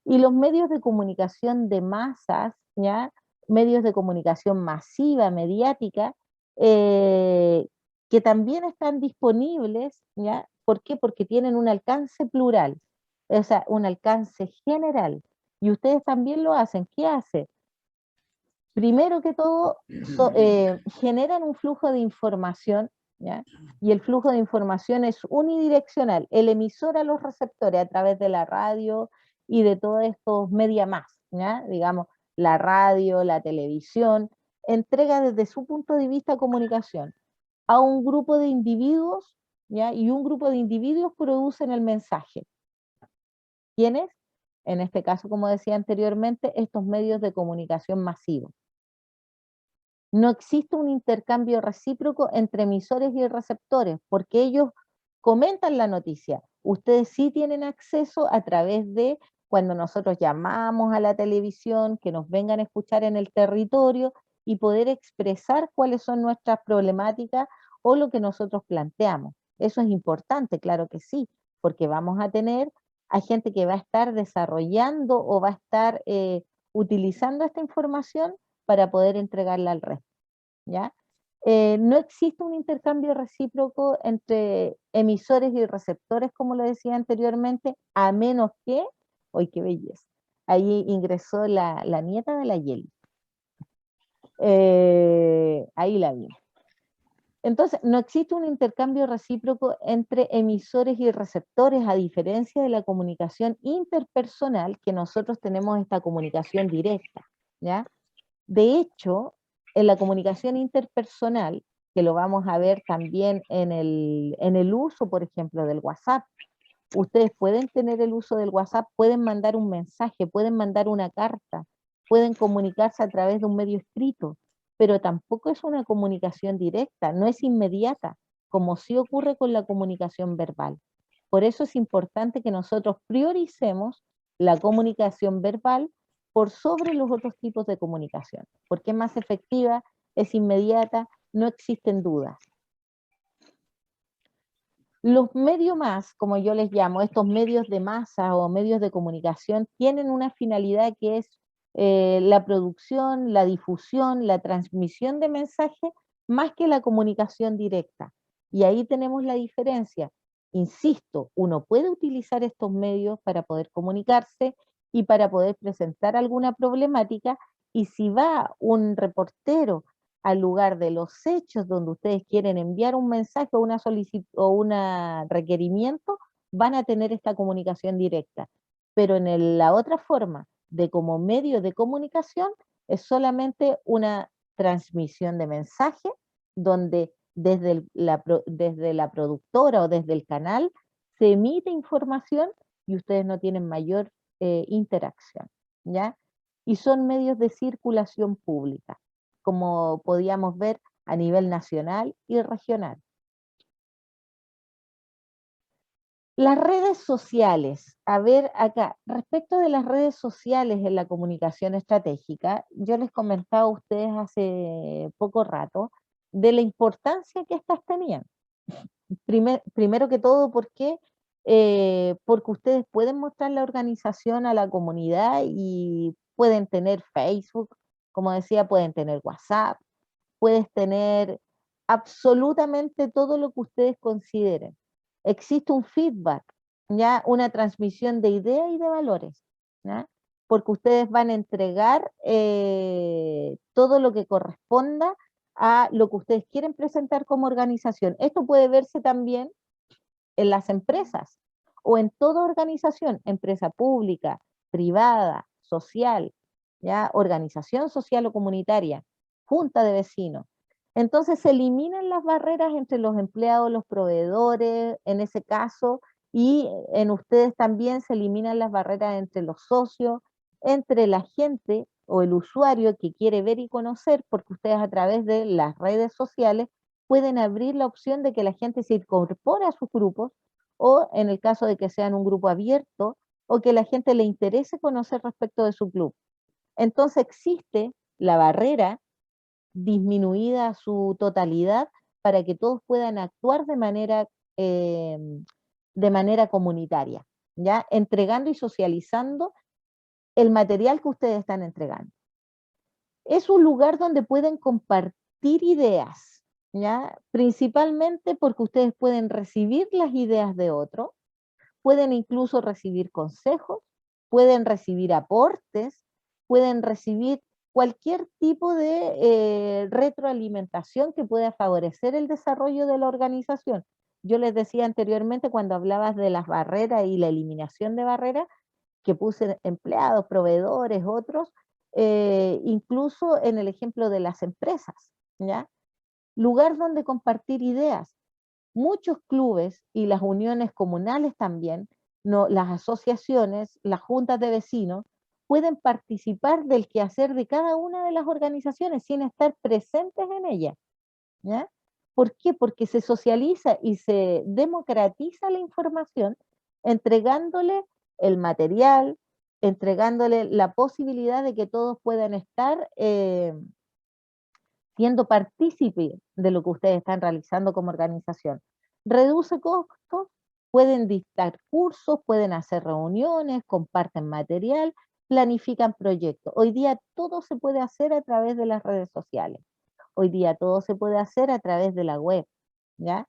Y los medios de comunicación de masas, ¿ya? Medios de comunicación masiva, mediática, eh, que también están disponibles, ¿ya? ¿Por qué? Porque tienen un alcance plural, o sea, un alcance general. Y ustedes también lo hacen. ¿Qué hacen? Primero que todo, generan un flujo de información, ¿ya? Y el flujo de información es unidireccional, el emisor a los receptores a través de la radio y de todos estos media más, ¿ya? Digamos, la radio, la televisión, entrega desde su punto de vista comunicación a un grupo de individuos, ¿ya? Y un grupo de individuos producen el mensaje. ¿Quiénes? En este caso, como decía anteriormente, estos medios de comunicación masivos. No existe un intercambio recíproco entre emisores y receptores, porque ellos comentan la noticia. Ustedes sí tienen acceso a través de cuando nosotros llamamos a la televisión, que nos vengan a escuchar en el territorio y poder expresar cuáles son nuestras problemáticas o lo que nosotros planteamos. Eso es importante, claro que sí, porque vamos a tener a gente que va a estar desarrollando o va a estar utilizando esta información para poder entregarla al resto, ¿ya? No existe un intercambio recíproco entre emisores y receptores, como lo decía anteriormente, a menos que, ¡ay, qué belleza! Ahí ingresó la nieta de la Yeli. Ahí la vimos. Entonces, no existe un intercambio recíproco entre emisores y receptores, a diferencia de la comunicación interpersonal, que nosotros tenemos esta comunicación directa, ¿ya? De hecho, en la comunicación interpersonal, que lo vamos a ver también en el uso, por ejemplo, del WhatsApp, ustedes pueden tener el uso del WhatsApp, pueden mandar un mensaje, pueden mandar una carta, pueden comunicarse a través de un medio escrito, pero tampoco es una comunicación directa, no es inmediata, como sí ocurre con la comunicación verbal. Por eso es importante que nosotros prioricemos la comunicación verbal por sobre los otros tipos de comunicación, porque es más efectiva, es inmediata, no existen dudas. Los medios más, como yo les llamo, estos medios de masa o medios de comunicación, tienen una finalidad que es la producción, la difusión, la transmisión de mensajes, más que la comunicación directa. Y ahí tenemos la diferencia. Insisto, uno puede utilizar estos medios para poder comunicarse y para poder presentar alguna problemática, y si va un reportero al lugar de los hechos donde ustedes quieren enviar un mensaje o una solicitud o un requerimiento, van a tener esta comunicación directa. Pero en la otra forma, de como medio de comunicación, es solamente una transmisión de mensaje donde desde la productora o desde el canal se emite información y ustedes no tienen mayor interacción, ¿ya? Y son medios de circulación pública, como podíamos ver a nivel nacional y regional. Las redes sociales, a ver acá, respecto de las redes sociales en la comunicación estratégica, yo les comentaba a ustedes hace poco rato de la importancia que estas tenían. Primero que todo, ¿por qué? Porque ustedes pueden mostrar la organización a la comunidad y pueden tener Facebook, como decía, pueden tener WhatsApp, puedes tener absolutamente todo lo que ustedes consideren. Existe un feedback, ¿ya? Una transmisión de ideas y de valores, ¿ya? Porque ustedes van a entregar todo lo que corresponda a lo que ustedes quieren presentar como organización. Esto puede verse también en las empresas o en toda organización, empresa pública, privada, social, ¿ya? Organización social o comunitaria, junta de vecinos. Entonces se eliminan las barreras entre los empleados, los proveedores, en ese caso, y en ustedes también se eliminan las barreras entre los socios, entre la gente o el usuario que quiere ver y conocer, porque ustedes a través de las redes sociales pueden abrir la opción de que la gente se incorpore a sus grupos, o en el caso de que sean un grupo abierto, o que la gente le interese conocer respecto de su club. Entonces existe la barrera disminuida a su totalidad para que todos puedan actuar eh, de manera comunitaria, ¿ya? Entregando y socializando el material que ustedes están entregando. Es un lugar donde pueden compartir ideas, ¿ya? Principalmente porque ustedes pueden recibir las ideas de otros, pueden incluso recibir consejos, pueden recibir aportes, pueden recibir cualquier tipo de retroalimentación que pueda favorecer el desarrollo de la organización. Yo les decía anteriormente, cuando hablabas de las barreras y la eliminación de barreras, que puse empleados, proveedores, otros, incluso en el ejemplo de las empresas, ¿ya? Lugar donde compartir ideas. Muchos clubes y las uniones comunales también no, las asociaciones, las juntas de vecinos, pueden participar del quehacer de cada una de las organizaciones sin estar presentes en ellas, ¿ya? ¿Por qué? Porque se socializa y se democratiza la información entregándole el material, entregándole la posibilidad de que todos puedan estar siendo partícipes de lo que ustedes están realizando como organización. Reduce costos, pueden dictar cursos, pueden hacer reuniones, comparten material, planifican proyectos. Hoy día todo se puede hacer a través de las redes sociales. Hoy día todo se puede hacer a través de la web, ¿ya?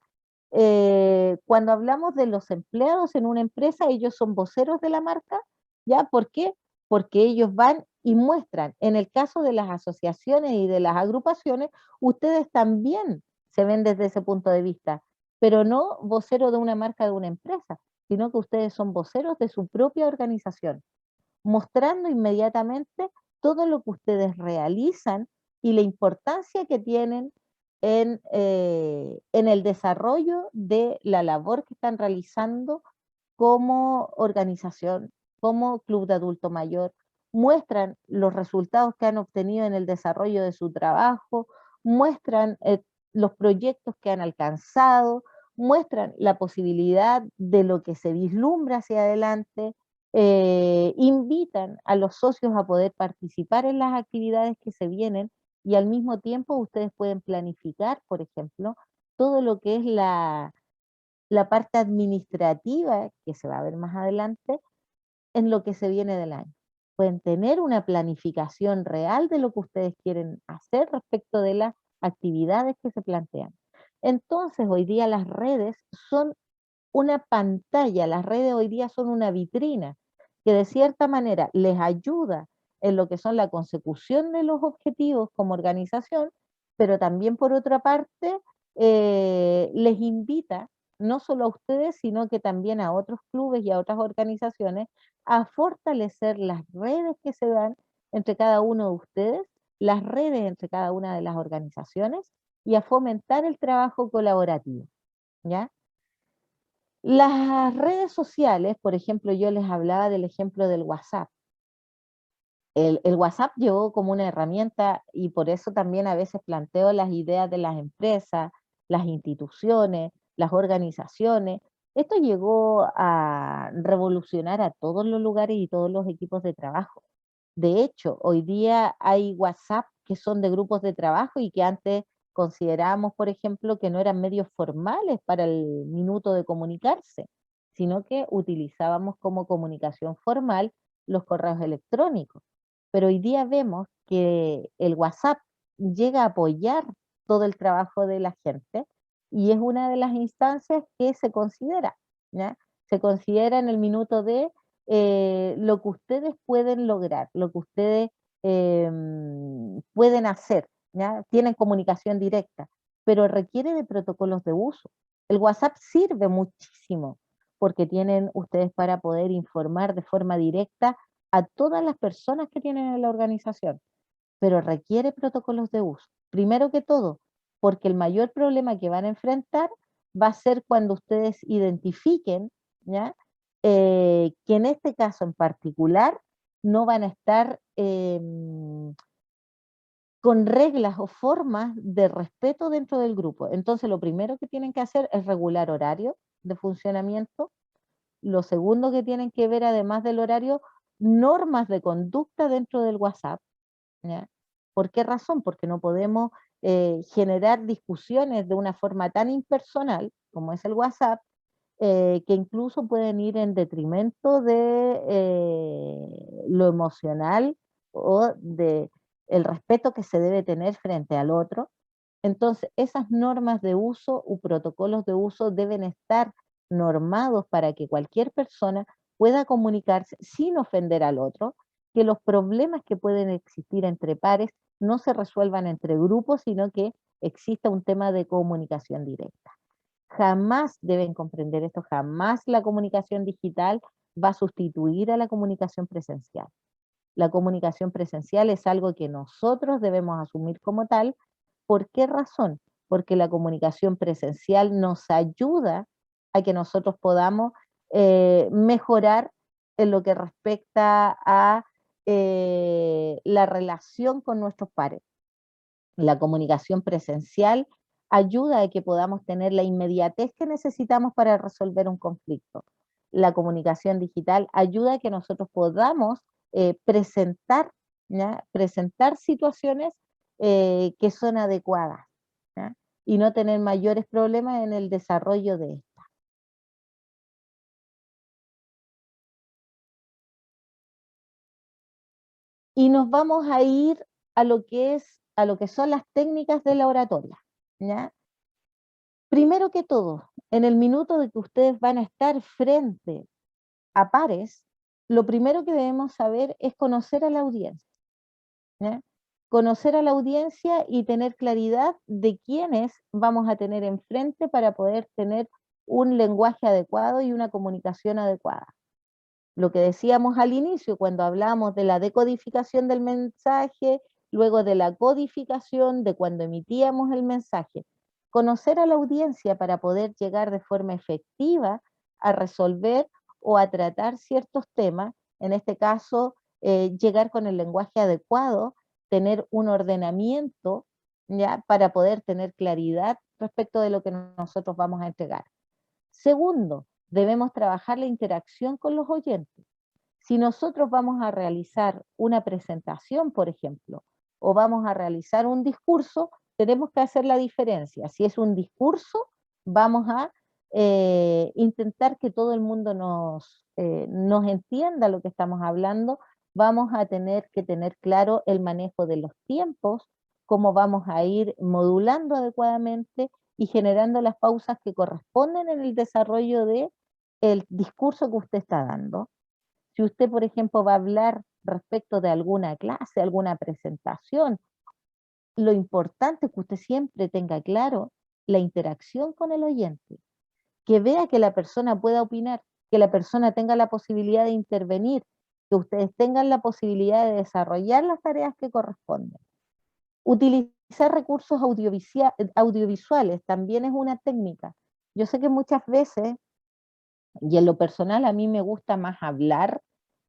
Cuando hablamos de los empleados en una empresa, ellos son voceros de la marca, ¿ya? ¿Por qué? Porque ellos van y muestran, en el caso de las asociaciones y de las agrupaciones, ustedes también se ven desde ese punto de vista, pero no vocero de una marca de una empresa, sino que ustedes son voceros de su propia organización, mostrando inmediatamente todo lo que ustedes realizan y la importancia que tienen en el desarrollo de la labor que están realizando como organización, como club de adulto mayor, muestran los resultados que han obtenido en el desarrollo de su trabajo, muestran los proyectos que han alcanzado, muestran la posibilidad de lo que se vislumbra hacia adelante, invitan a los socios a poder participar en las actividades que se vienen y al mismo tiempo ustedes pueden planificar, por ejemplo, todo lo que es la parte administrativa, que se va a ver más adelante, en lo que se viene del año. Pueden tener una planificación real de lo que ustedes quieren hacer respecto de las actividades que se plantean. Entonces, hoy día las redes son una pantalla, las redes hoy día son una vitrina que de cierta manera les ayuda en lo que son la consecución de los objetivos como organización, pero también por otra parte les invita no solo a ustedes, sino que también a otros clubes y a otras organizaciones a fortalecer las redes que se dan entre cada uno de ustedes, las redes entre cada una de las organizaciones y a fomentar el trabajo colaborativo, ¿ya? Las redes sociales, por ejemplo, yo les hablaba del ejemplo del WhatsApp. El WhatsApp llegó como una herramienta y por eso también a veces planteo las ideas de las empresas, las instituciones, las organizaciones. Esto llegó a revolucionar a todos los lugares y todos los equipos de trabajo. De hecho, hoy día hay WhatsApp que son de grupos de trabajo y que antes considerábamos, por ejemplo, que no eran medios formales para el minuto de comunicarse, sino que utilizábamos como comunicación formal los correos electrónicos. Pero hoy día vemos que el WhatsApp llega a apoyar todo el trabajo de la gente y es una de las instancias que se considera, ¿ya? Se considera en el minuto de lo que ustedes pueden lograr, lo que ustedes pueden hacer, ¿ya? Tienen comunicación directa, pero requiere de protocolos de uso. El WhatsApp sirve muchísimo porque tienen ustedes para poder informar de forma directa a todas las personas que tienen en la organización, pero requiere protocolos de uso. Primero que todo, porque el mayor problema que van a enfrentar va a ser cuando ustedes identifiquen, ¿ya? Que en este caso en particular no van a estar con reglas o formas de respeto dentro del grupo. Entonces, lo primero que tienen que hacer es regular horario de funcionamiento. Lo segundo que tienen que ver, además del horario, normas de conducta dentro del WhatsApp, ¿ya? ¿Por qué razón? Porque no podemos generar discusiones de una forma tan impersonal como es el WhatsApp, que incluso pueden ir en detrimento de lo emocional o de el respeto que se debe tener frente al otro. Entonces, esas normas de uso u protocolos de uso deben estar normados para que cualquier persona pueda comunicarse sin ofender al otro, que los problemas que pueden existir entre pares no se resuelvan entre grupos, sino que exista un tema de comunicación directa. Jamás deben comprender esto, jamás la comunicación digital va a sustituir a la comunicación presencial. La comunicación presencial es algo que nosotros debemos asumir como tal. ¿Por qué razón? Porque la comunicación presencial nos ayuda a que nosotros podamos mejorar en lo que respecta a la relación con nuestros pares. La comunicación presencial ayuda a que podamos tener la inmediatez que necesitamos para resolver un conflicto. La comunicación digital ayuda a que nosotros podamos presentar, ¿ya? Presentar situaciones que son adecuadas, ¿ya? Y no tener mayores problemas en el desarrollo de esto. Y nos vamos a ir a lo que son las técnicas de la oratoria, ¿ya? Primero que todo, en el minuto de que ustedes van a estar frente a pares, lo primero que debemos saber es conocer a la audiencia, ¿ya? Conocer a la audiencia y tener claridad de quiénes vamos a tener enfrente para poder tener un lenguaje adecuado y una comunicación adecuada. Lo que decíamos al inicio, cuando hablamos de la decodificación del mensaje, luego de la codificación, de cuando emitíamos el mensaje. Conocer a la audiencia para poder llegar de forma efectiva a resolver o a tratar ciertos temas, en este caso, llegar con el lenguaje adecuado, tener un ordenamiento, ¿ya? Para poder tener claridad respecto de lo que nosotros vamos a entregar. Segundo, debemos trabajar la interacción con los oyentes. Si nosotros vamos a realizar una presentación, por ejemplo, o vamos a realizar un discurso, tenemos que hacer la diferencia. Si es un discurso, vamos a intentar que todo el mundo nos entienda lo que estamos hablando, vamos a tener que tener claro el manejo de los tiempos, cómo vamos a ir modulando adecuadamente y generando las pausas que corresponden en el desarrollo del discurso que usted está dando. Si usted, por ejemplo, va a hablar respecto de alguna clase, alguna presentación, lo importante es que usted siempre tenga claro la interacción con el oyente, que vea que la persona pueda opinar, que la persona tenga la posibilidad de intervenir, que ustedes tengan la posibilidad de desarrollar las tareas que corresponden. Utilizar recursos audiovisuales también es una técnica. Yo sé que muchas veces, y en lo personal a mí me gusta más hablar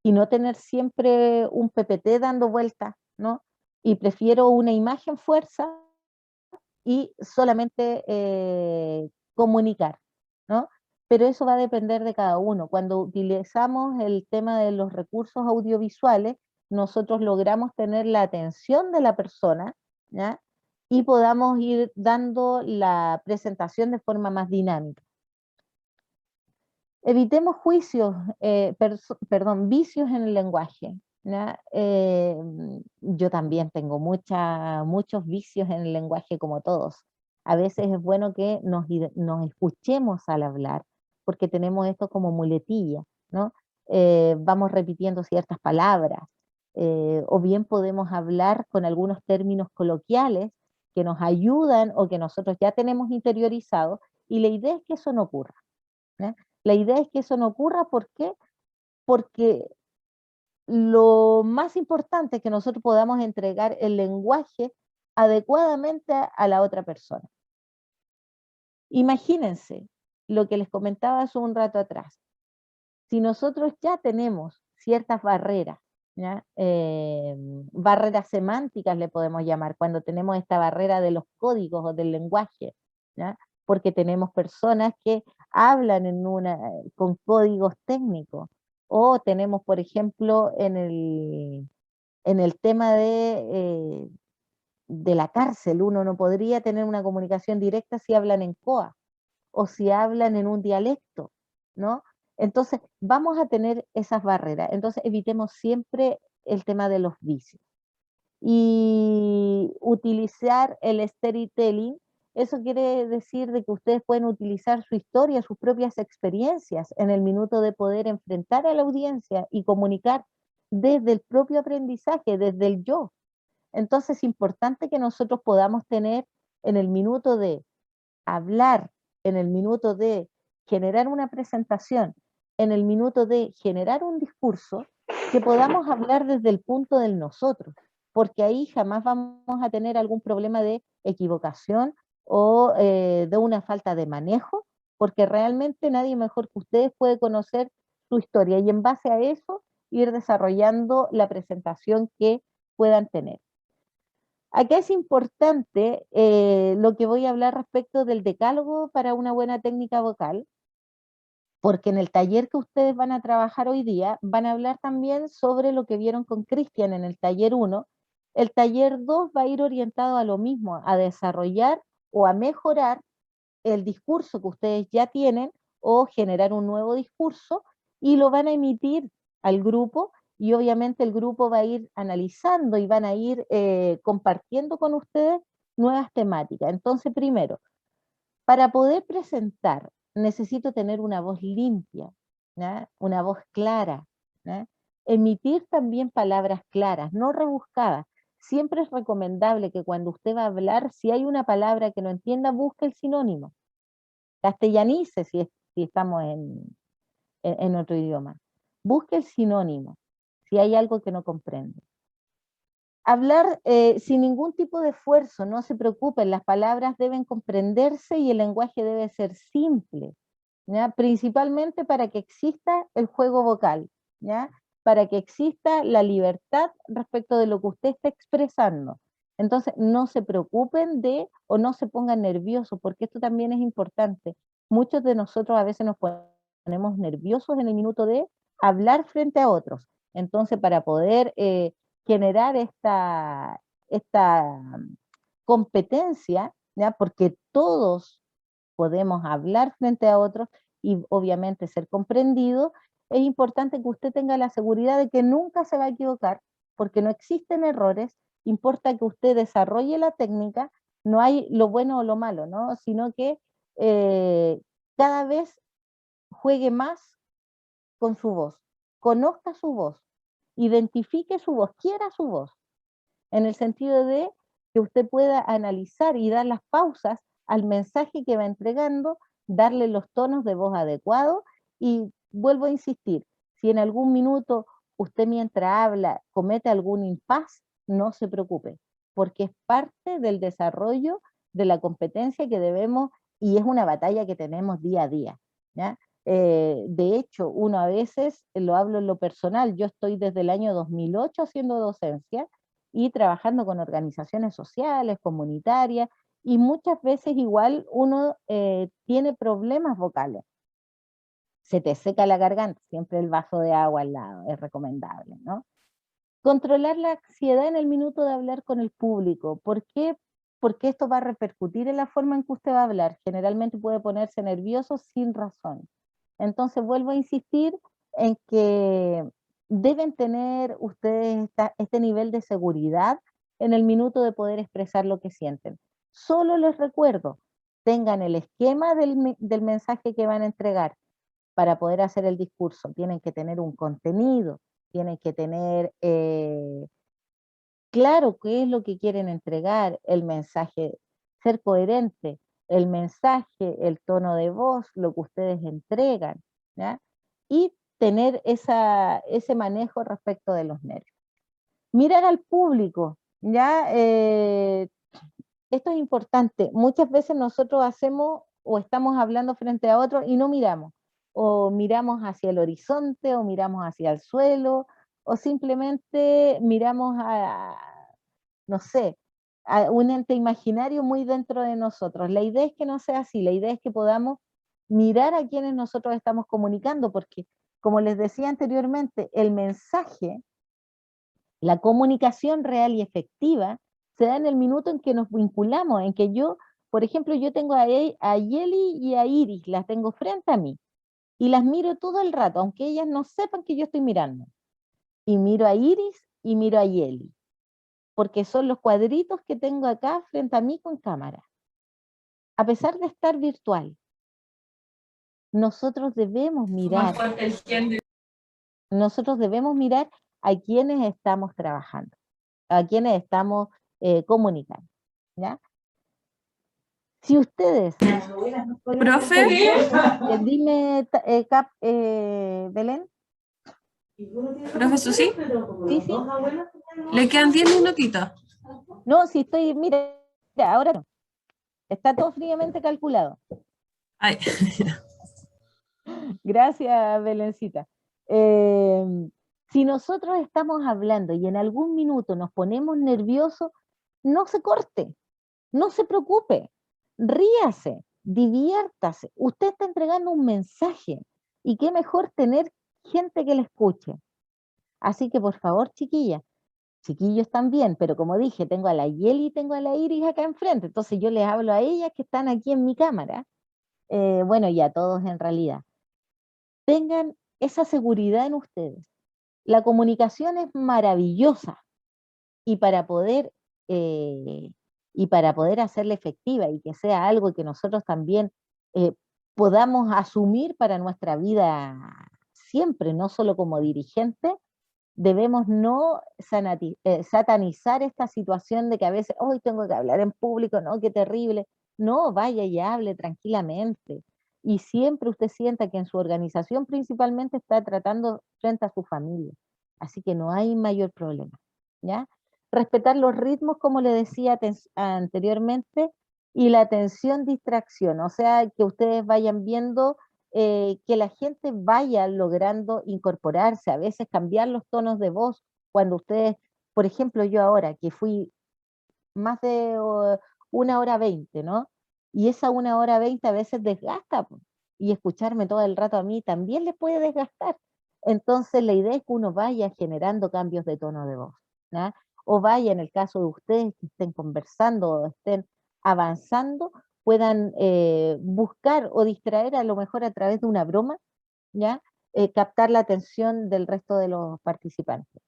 y no tener siempre un PPT dando vueltas, ¿no? Y prefiero una imagen fuerza y solamente comunicar, ¿no? Pero eso va a depender de cada uno. Cuando utilizamos el tema de los recursos audiovisuales, nosotros logramos tener la atención de la persona, ¿ya? Y podamos ir dando la presentación de forma más dinámica. Evitemos juicios, vicios en el lenguaje, ¿ya? Yo también tengo muchos vicios en el lenguaje como todos. A veces es bueno que nos escuchemos al hablar, porque tenemos esto como muletilla, ¿no? Vamos repitiendo ciertas palabras, o bien podemos hablar con algunos términos coloquiales que nos ayudan o que nosotros ya tenemos interiorizado, y la idea es que eso no ocurra, ¿ya? La idea es que eso no ocurra, ¿por qué? Porque lo más importante es que nosotros podamos entregar el lenguaje adecuadamente a la otra persona. Imagínense lo que les comentaba hace un rato atrás. Si nosotros ya tenemos ciertas barreras, ¿ya? Barreras semánticas le podemos llamar, cuando tenemos esta barrera de los códigos o del lenguaje, ¿ya? Porque tenemos personas que hablan con códigos técnicos, o tenemos, por ejemplo, en el tema de la cárcel, uno no podría tener una comunicación directa si hablan en COA, o si hablan en un dialecto, ¿no? Entonces, vamos a tener esas barreras. Entonces, evitemos siempre el tema de los vicios. Y utilizar el storytelling, eso quiere decir de que ustedes pueden utilizar su historia, sus propias experiencias en el minuto de poder enfrentar a la audiencia y comunicar desde el propio aprendizaje, desde el yo. Entonces, es importante que nosotros podamos tener en el minuto de hablar, en el minuto de generar una presentación, en el minuto de generar un discurso, que podamos hablar desde el punto del nosotros, porque ahí jamás vamos a tener algún problema de equivocación o de una falta de manejo porque realmente nadie mejor que ustedes puede conocer su historia y en base a eso ir desarrollando la presentación que puedan tener. Acá es importante lo que voy a hablar respecto del decálogo para una buena técnica vocal, porque en el taller que ustedes van a trabajar hoy día, van a hablar también sobre lo que vieron con Cristian en el taller 1. El taller 2 va a ir orientado a lo mismo, a desarrollar o a mejorar el discurso que ustedes ya tienen o generar un nuevo discurso y lo van a emitir al grupo y obviamente el grupo va a ir analizando y van a ir compartiendo con ustedes nuevas temáticas. Entonces, primero, para poder presentar necesito tener una voz limpia, ¿ya? Una voz clara, ¿ya? Emitir también palabras claras, no rebuscadas. Siempre es recomendable que cuando usted va a hablar, si hay una palabra que no entienda, busque el sinónimo. Castellanice si estamos en otro idioma. Busque el sinónimo, si hay algo que no comprende. Hablar sin ningún tipo de esfuerzo, no se preocupen, las palabras deben comprenderse y el lenguaje debe ser simple, ¿ya? Principalmente para que exista el juego vocal, ¿ya? Para que exista la libertad respecto de lo que usted está expresando. Entonces, no se preocupen o no se pongan nerviosos, porque esto también es importante. Muchos de nosotros a veces nos ponemos nerviosos en el minuto de hablar frente a otros. Entonces, para poder generar esta competencia, ¿ya? Porque todos podemos hablar frente a otros y obviamente ser comprendidos, es importante que usted tenga la seguridad de que nunca se va a equivocar, porque no existen errores, importa que usted desarrolle la técnica, no hay lo bueno o lo malo, ¿no? Sino que cada vez juegue más con su voz, conozca su voz, identifique su voz, quiera su voz, en el sentido de que usted pueda analizar y dar las pausas al mensaje que va entregando, darle los tonos de voz adecuados y vuelvo a insistir, si en algún minuto usted mientras habla comete algún impas, no se preocupe, porque es parte del desarrollo de la competencia que debemos y es una batalla que tenemos día a día, ¿ya? De hecho, uno a veces, lo hablo en lo personal, yo estoy desde el año 2008 haciendo docencia y trabajando con organizaciones sociales, comunitarias, y muchas veces igual uno tiene problemas vocales. Se te seca la garganta, siempre el vaso de agua al lado, es recomendable, ¿no? Controlar la ansiedad en el minuto de hablar con el público. ¿Por qué? Porque esto va a repercutir en la forma en que usted va a hablar. Generalmente puede ponerse nervioso sin razón. Entonces vuelvo a insistir en que deben tener ustedes este nivel de seguridad en el minuto de poder expresar lo que sienten. Solo les recuerdo, tengan el esquema del mensaje que van a entregar para poder hacer el discurso. Tienen que tener un contenido, tienen que tener claro qué es lo que quieren entregar, el mensaje, ser coherente, el mensaje, el tono de voz, lo que ustedes entregan, ¿ya? Y tener ese manejo respecto de los nervios. Mirar al público, ¿ya? Esto es importante. Muchas veces nosotros hacemos o estamos hablando frente a otros y no miramos. O miramos hacia el horizonte, o miramos hacia el suelo, o simplemente miramos no sé, a un ente imaginario muy dentro de nosotros. La idea es que no sea así, la idea es que podamos mirar a quienes nosotros estamos comunicando, porque como les decía anteriormente, el mensaje, la comunicación real y efectiva, se da en el minuto en que nos vinculamos, en que yo, por ejemplo, yo tengo a Yeli y a Iris, las tengo frente a mí, y las miro todo el rato, aunque ellas no sepan que yo estoy mirando. Y miro a Iris y miro a Yeli, porque son los cuadritos que tengo acá frente a mí con cámara. A pesar de estar virtual, nosotros debemos mirar a quienes estamos trabajando, a quienes estamos comunicando, ¿ya? Si ustedes... Profe, Dime, Belén. profe Susi, Sí, sí. le quedan 10 minutitos. No, si estoy, mira, ahora no. Está todo fríamente calculado. Ay, Gracias, Belencita. Si nosotros estamos hablando y en algún minuto nos ponemos nerviosos, no se corte, no se preocupe, ríase, diviértase. Usted está entregando un mensaje y qué mejor tener gente que le escuche. Así que por favor, chiquillas, chiquillos también, pero como dije, tengo a la Yeli y tengo a la Iris acá enfrente, entonces yo les hablo a ellas que están aquí en mi cámara, bueno, y a todos en realidad. Tengan esa seguridad en ustedes. La comunicación es maravillosa y eh, para poder hacerla efectiva y que sea algo que nosotros también eh, podamos asumir para nuestra vida siempre, no solo como dirigente, debemos no satanizar esta situación de que a veces, hoy tengo que hablar en público, no, qué terrible. No, vaya y hable tranquilamente. Y siempre usted sienta que en su organización principalmente está tratando frente a su familia. Así que no hay mayor problema, ¿ya? Respetar los ritmos, como le decía anteriormente, y la atención, distracción, o sea, que ustedes vayan viendo que la gente vaya logrando incorporarse, a veces cambiar los tonos de voz, cuando ustedes, por ejemplo, yo ahora que fui más de 1 hora 20, ¿no? Y esa 1 hora 20 a veces desgasta, po, y escucharme todo el rato a mí también les puede desgastar. Entonces la idea es que uno vaya generando cambios de tono de voz, ¿no? O vaya, en el caso de ustedes que estén conversando o estén avanzando, puedan buscar o distraer a lo mejor a través de una broma, ¿ya? Captar la atención del resto de los participantes.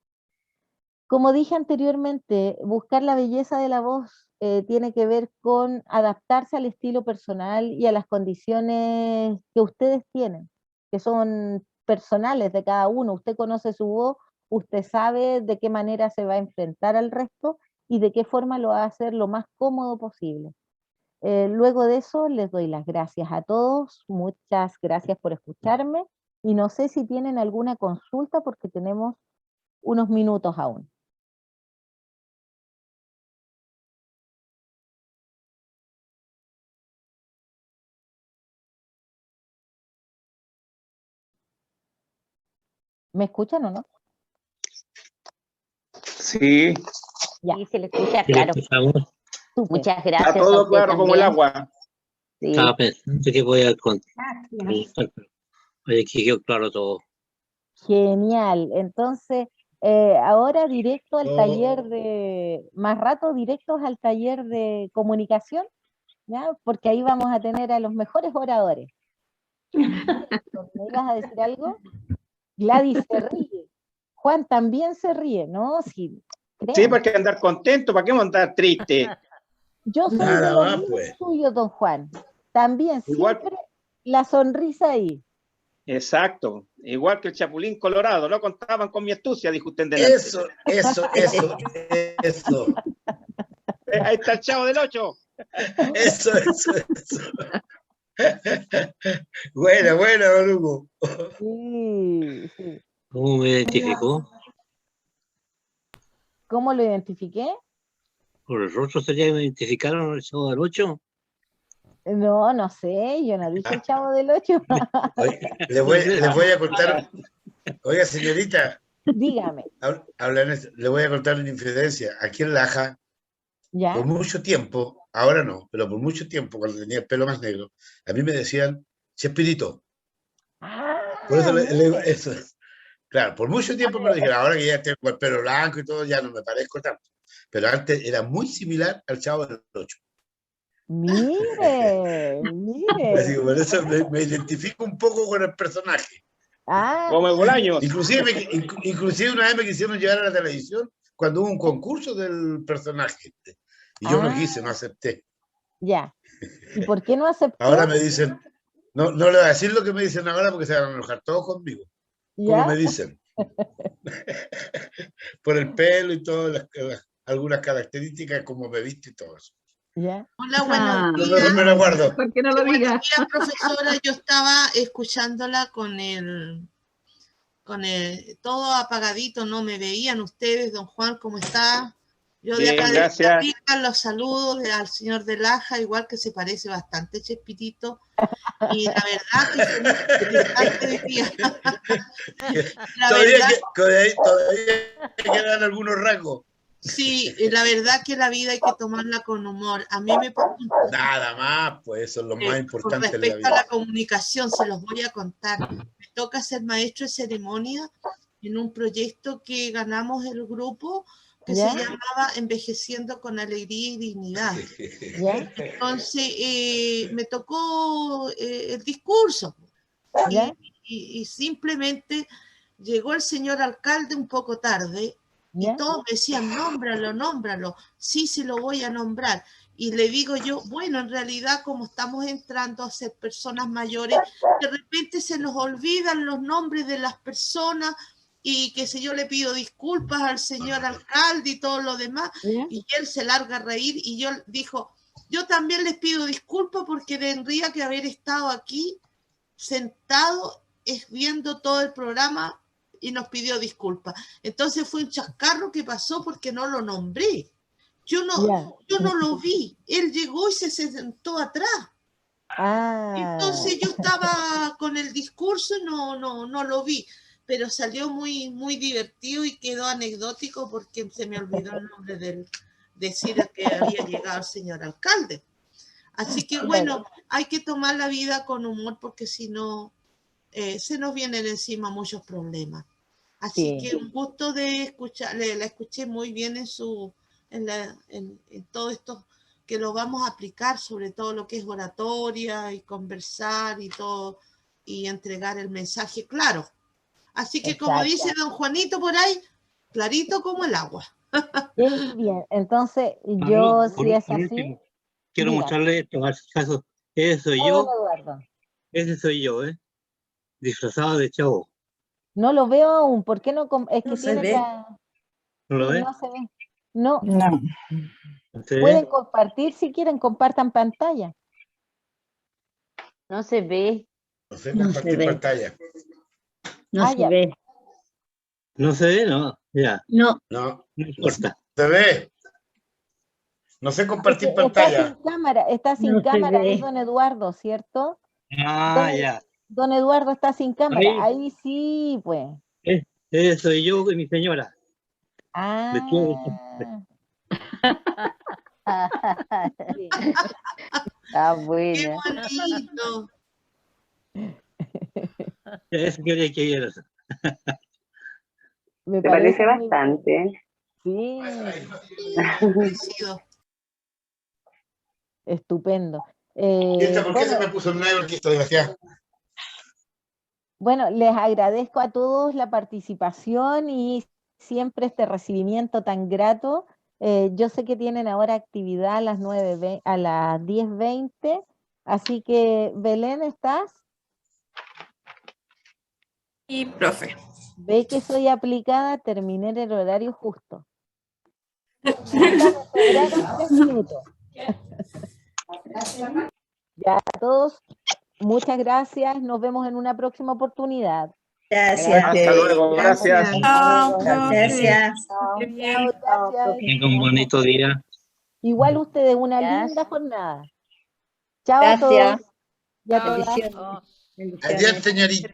Como dije anteriormente, buscar la belleza de la voz tiene que ver con adaptarse al estilo personal y a las condiciones que ustedes tienen, que son personales de cada uno. Usted conoce su voz, usted sabe de qué manera se va a enfrentar al resto y de qué forma lo va a hacer lo más cómodo posible. Luego de eso, les doy las gracias a todos, muchas gracias por escucharme y no sé si tienen alguna consulta porque tenemos unos minutos aún. ¿Me escuchan o no? Sí, Ya. Sí, se le escucha Sí, le claro. escuchamos. Súper. Muchas está gracias a todo usted claro como el también. agua. Sí. Estaba pensando que voy a Gracias. preguntar, pero oye, que quedó claro todo. Genial. Entonces, ahora directo al taller más rato directos al taller de comunicación, ¿ya? Porque ahí vamos a tener a los mejores oradores. ¿Me ibas a decir algo? Gladys se ríe. Juan también se ríe, ¿no? Sí, Sí, crean. porque andar contento, ¿para qué andar triste? Yo soy de Nada los más, mismos pues. suyos, don Juan. También Igual, siempre la sonrisa ahí. exacto, igual que el Chapulín Colorado, no contaban con mi astucia, dijo usted en delante. Eso. Ahí está el Chavo del 8. Eso. Bueno, don Hugo. Sí, sí. ¿Cómo me identificó? ¿Cómo lo identifiqué? ¿Por el rostro sería que me identificaron el Chavo del 8? No, no sé, yo no dije el Chavo del 8. Oye, les voy a contar. Oiga, señorita, Dígame, le voy a contar una infidencia. Aquí en Laja, ¿ya? por mucho tiempo, ahora no, pero por mucho tiempo, cuando tenía el pelo más negro, a mí me decían Chespirito. Por Ah, eso, mire. eso. Claro, por mucho tiempo me lo dijeron. Ahora que ya tengo el pelo blanco y todo, ya no me parezco tanto. Pero antes era muy similar al Chavo del 8. Mire, Así mire. que por eso me identifico un poco con el personaje. Ah, Como el Bolaños. Inclusive una vez me quisieron llevar a la televisión cuando hubo un concurso del personaje. Y yo no quise, no acepté. ya. ¿Y por qué no aceptó? Ahora me dicen, no le voy a decir lo que me dicen ahora porque se van a enojar todos conmigo. ¿Cómo ¿Ya? me dicen? Por el pelo y todas algunas características, como me viste y todo eso. ¿Ya? Hola, buenos Yo días. me lo guardo. ¿Por qué no lo Buenos diga? días, profesora. Yo estaba escuchándola con todo apagadito, no me veían ustedes. Don Juan, ¿cómo está? Yo de Bien, acá de gracias. Costa Rica los saludos al señor de Laja, igual que se parece bastante a Chespirito. Y la verdad que fue muy interesante hoy día. La Todavía, verdad, todavía quedan algunos rasgos. sí, la verdad que la vida hay que tomarla con humor. A mí me pasó Nada más, pues eso es lo más con importante en la respecto a vida. la comunicación, se los voy a contar. Me toca ser maestro de ceremonia en un proyecto que ganamos el grupo que ¿Ya? se llamaba Envejeciendo con Alegría y Dignidad. ¿Ya? Entonces me tocó el discurso ¿Ya? y simplemente llegó el señor alcalde un poco tarde y ¿Ya? todos me decían, nómbralo, nómbralo, sí se lo voy a nombrar. Y le digo yo, bueno, en realidad como estamos entrando a ser personas mayores, de repente se nos olvidan los nombres de las personas y que si yo le pido disculpas al señor alcalde y todo lo demás, ¿Ya? y él se larga a reír y yo dijo, yo también les pido disculpas porque tendría que haber estado aquí sentado viendo todo el programa y nos pidió disculpas. Entonces fue un chascarro que pasó porque no lo nombré. Yo no lo vi. Él llegó y se sentó atrás. Ah, Entonces yo estaba con el discurso y no lo vi. Pero salió muy, muy divertido y quedó anecdótico porque se me olvidó el nombre del decir que había llegado el señor alcalde. Así que bueno, hay que tomar la vida con humor porque si no, se nos vienen encima muchos problemas. Así sí. que un gusto de escuchar, la escuché muy bien en todo esto que lo vamos a aplicar, sobre todo lo que es oratoria y conversar y todo, y entregar el mensaje claro. Así que como Exacto. dice don Juanito por ahí, clarito como el agua. Qué bien. Entonces, Por yo, si es por así, último, quiero diga. mostrarle esto, a ver si acaso, ese soy Oh, yo, don Eduardo. ese soy yo, disfrazado de chavo. No lo veo aún. ¿Por qué no? Es que No se tiene ve. ¿No lo sí, ves? no se ve. No. No, ¿No se Pueden ve? compartir si quieren, compartan pantalla. No se ve. No sé, no se compartir ve. pantalla. No se ya. ve. ¿No se ve? No, ya, No, No, no importa. se ve. No sé Es compartir que está sin pantalla. cámara, no se ahí, ve. don Eduardo, ¿cierto? Ah, Don, ya. don Eduardo está sin cámara. Ahí, Ahí sí, pues. ese soy yo y mi señora. Vestido de Ah. Sí. Está ¡Qué buena. bonito! Eso quería que vieras. Me Te parece muy bastante. Sí, Parecido. estupendo. ¿Y esta por qué se Bueno, me puso en negro aquí esta desgraciada? bueno, les agradezco a todos la participación y siempre este recibimiento tan grato. Yo sé que tienen ahora actividad a las 10:20, así que Belén, ¿estás? Y profe. Ve que soy aplicada, terminé en el horario justo. Hasta me sobraron 3 minutos. Ya a todos, muchas gracias. Nos vemos en una próxima oportunidad. Gracias. Hasta luego, gracias. Chao, profe. Gracias. Chao, Qué bien. chao, gracias. Tenga un bonito día. Igual ustedes, una Gracias. linda jornada. Chao a todos. Gracias. Y a Chao. todas. Bendiciones. Adiós, señorita.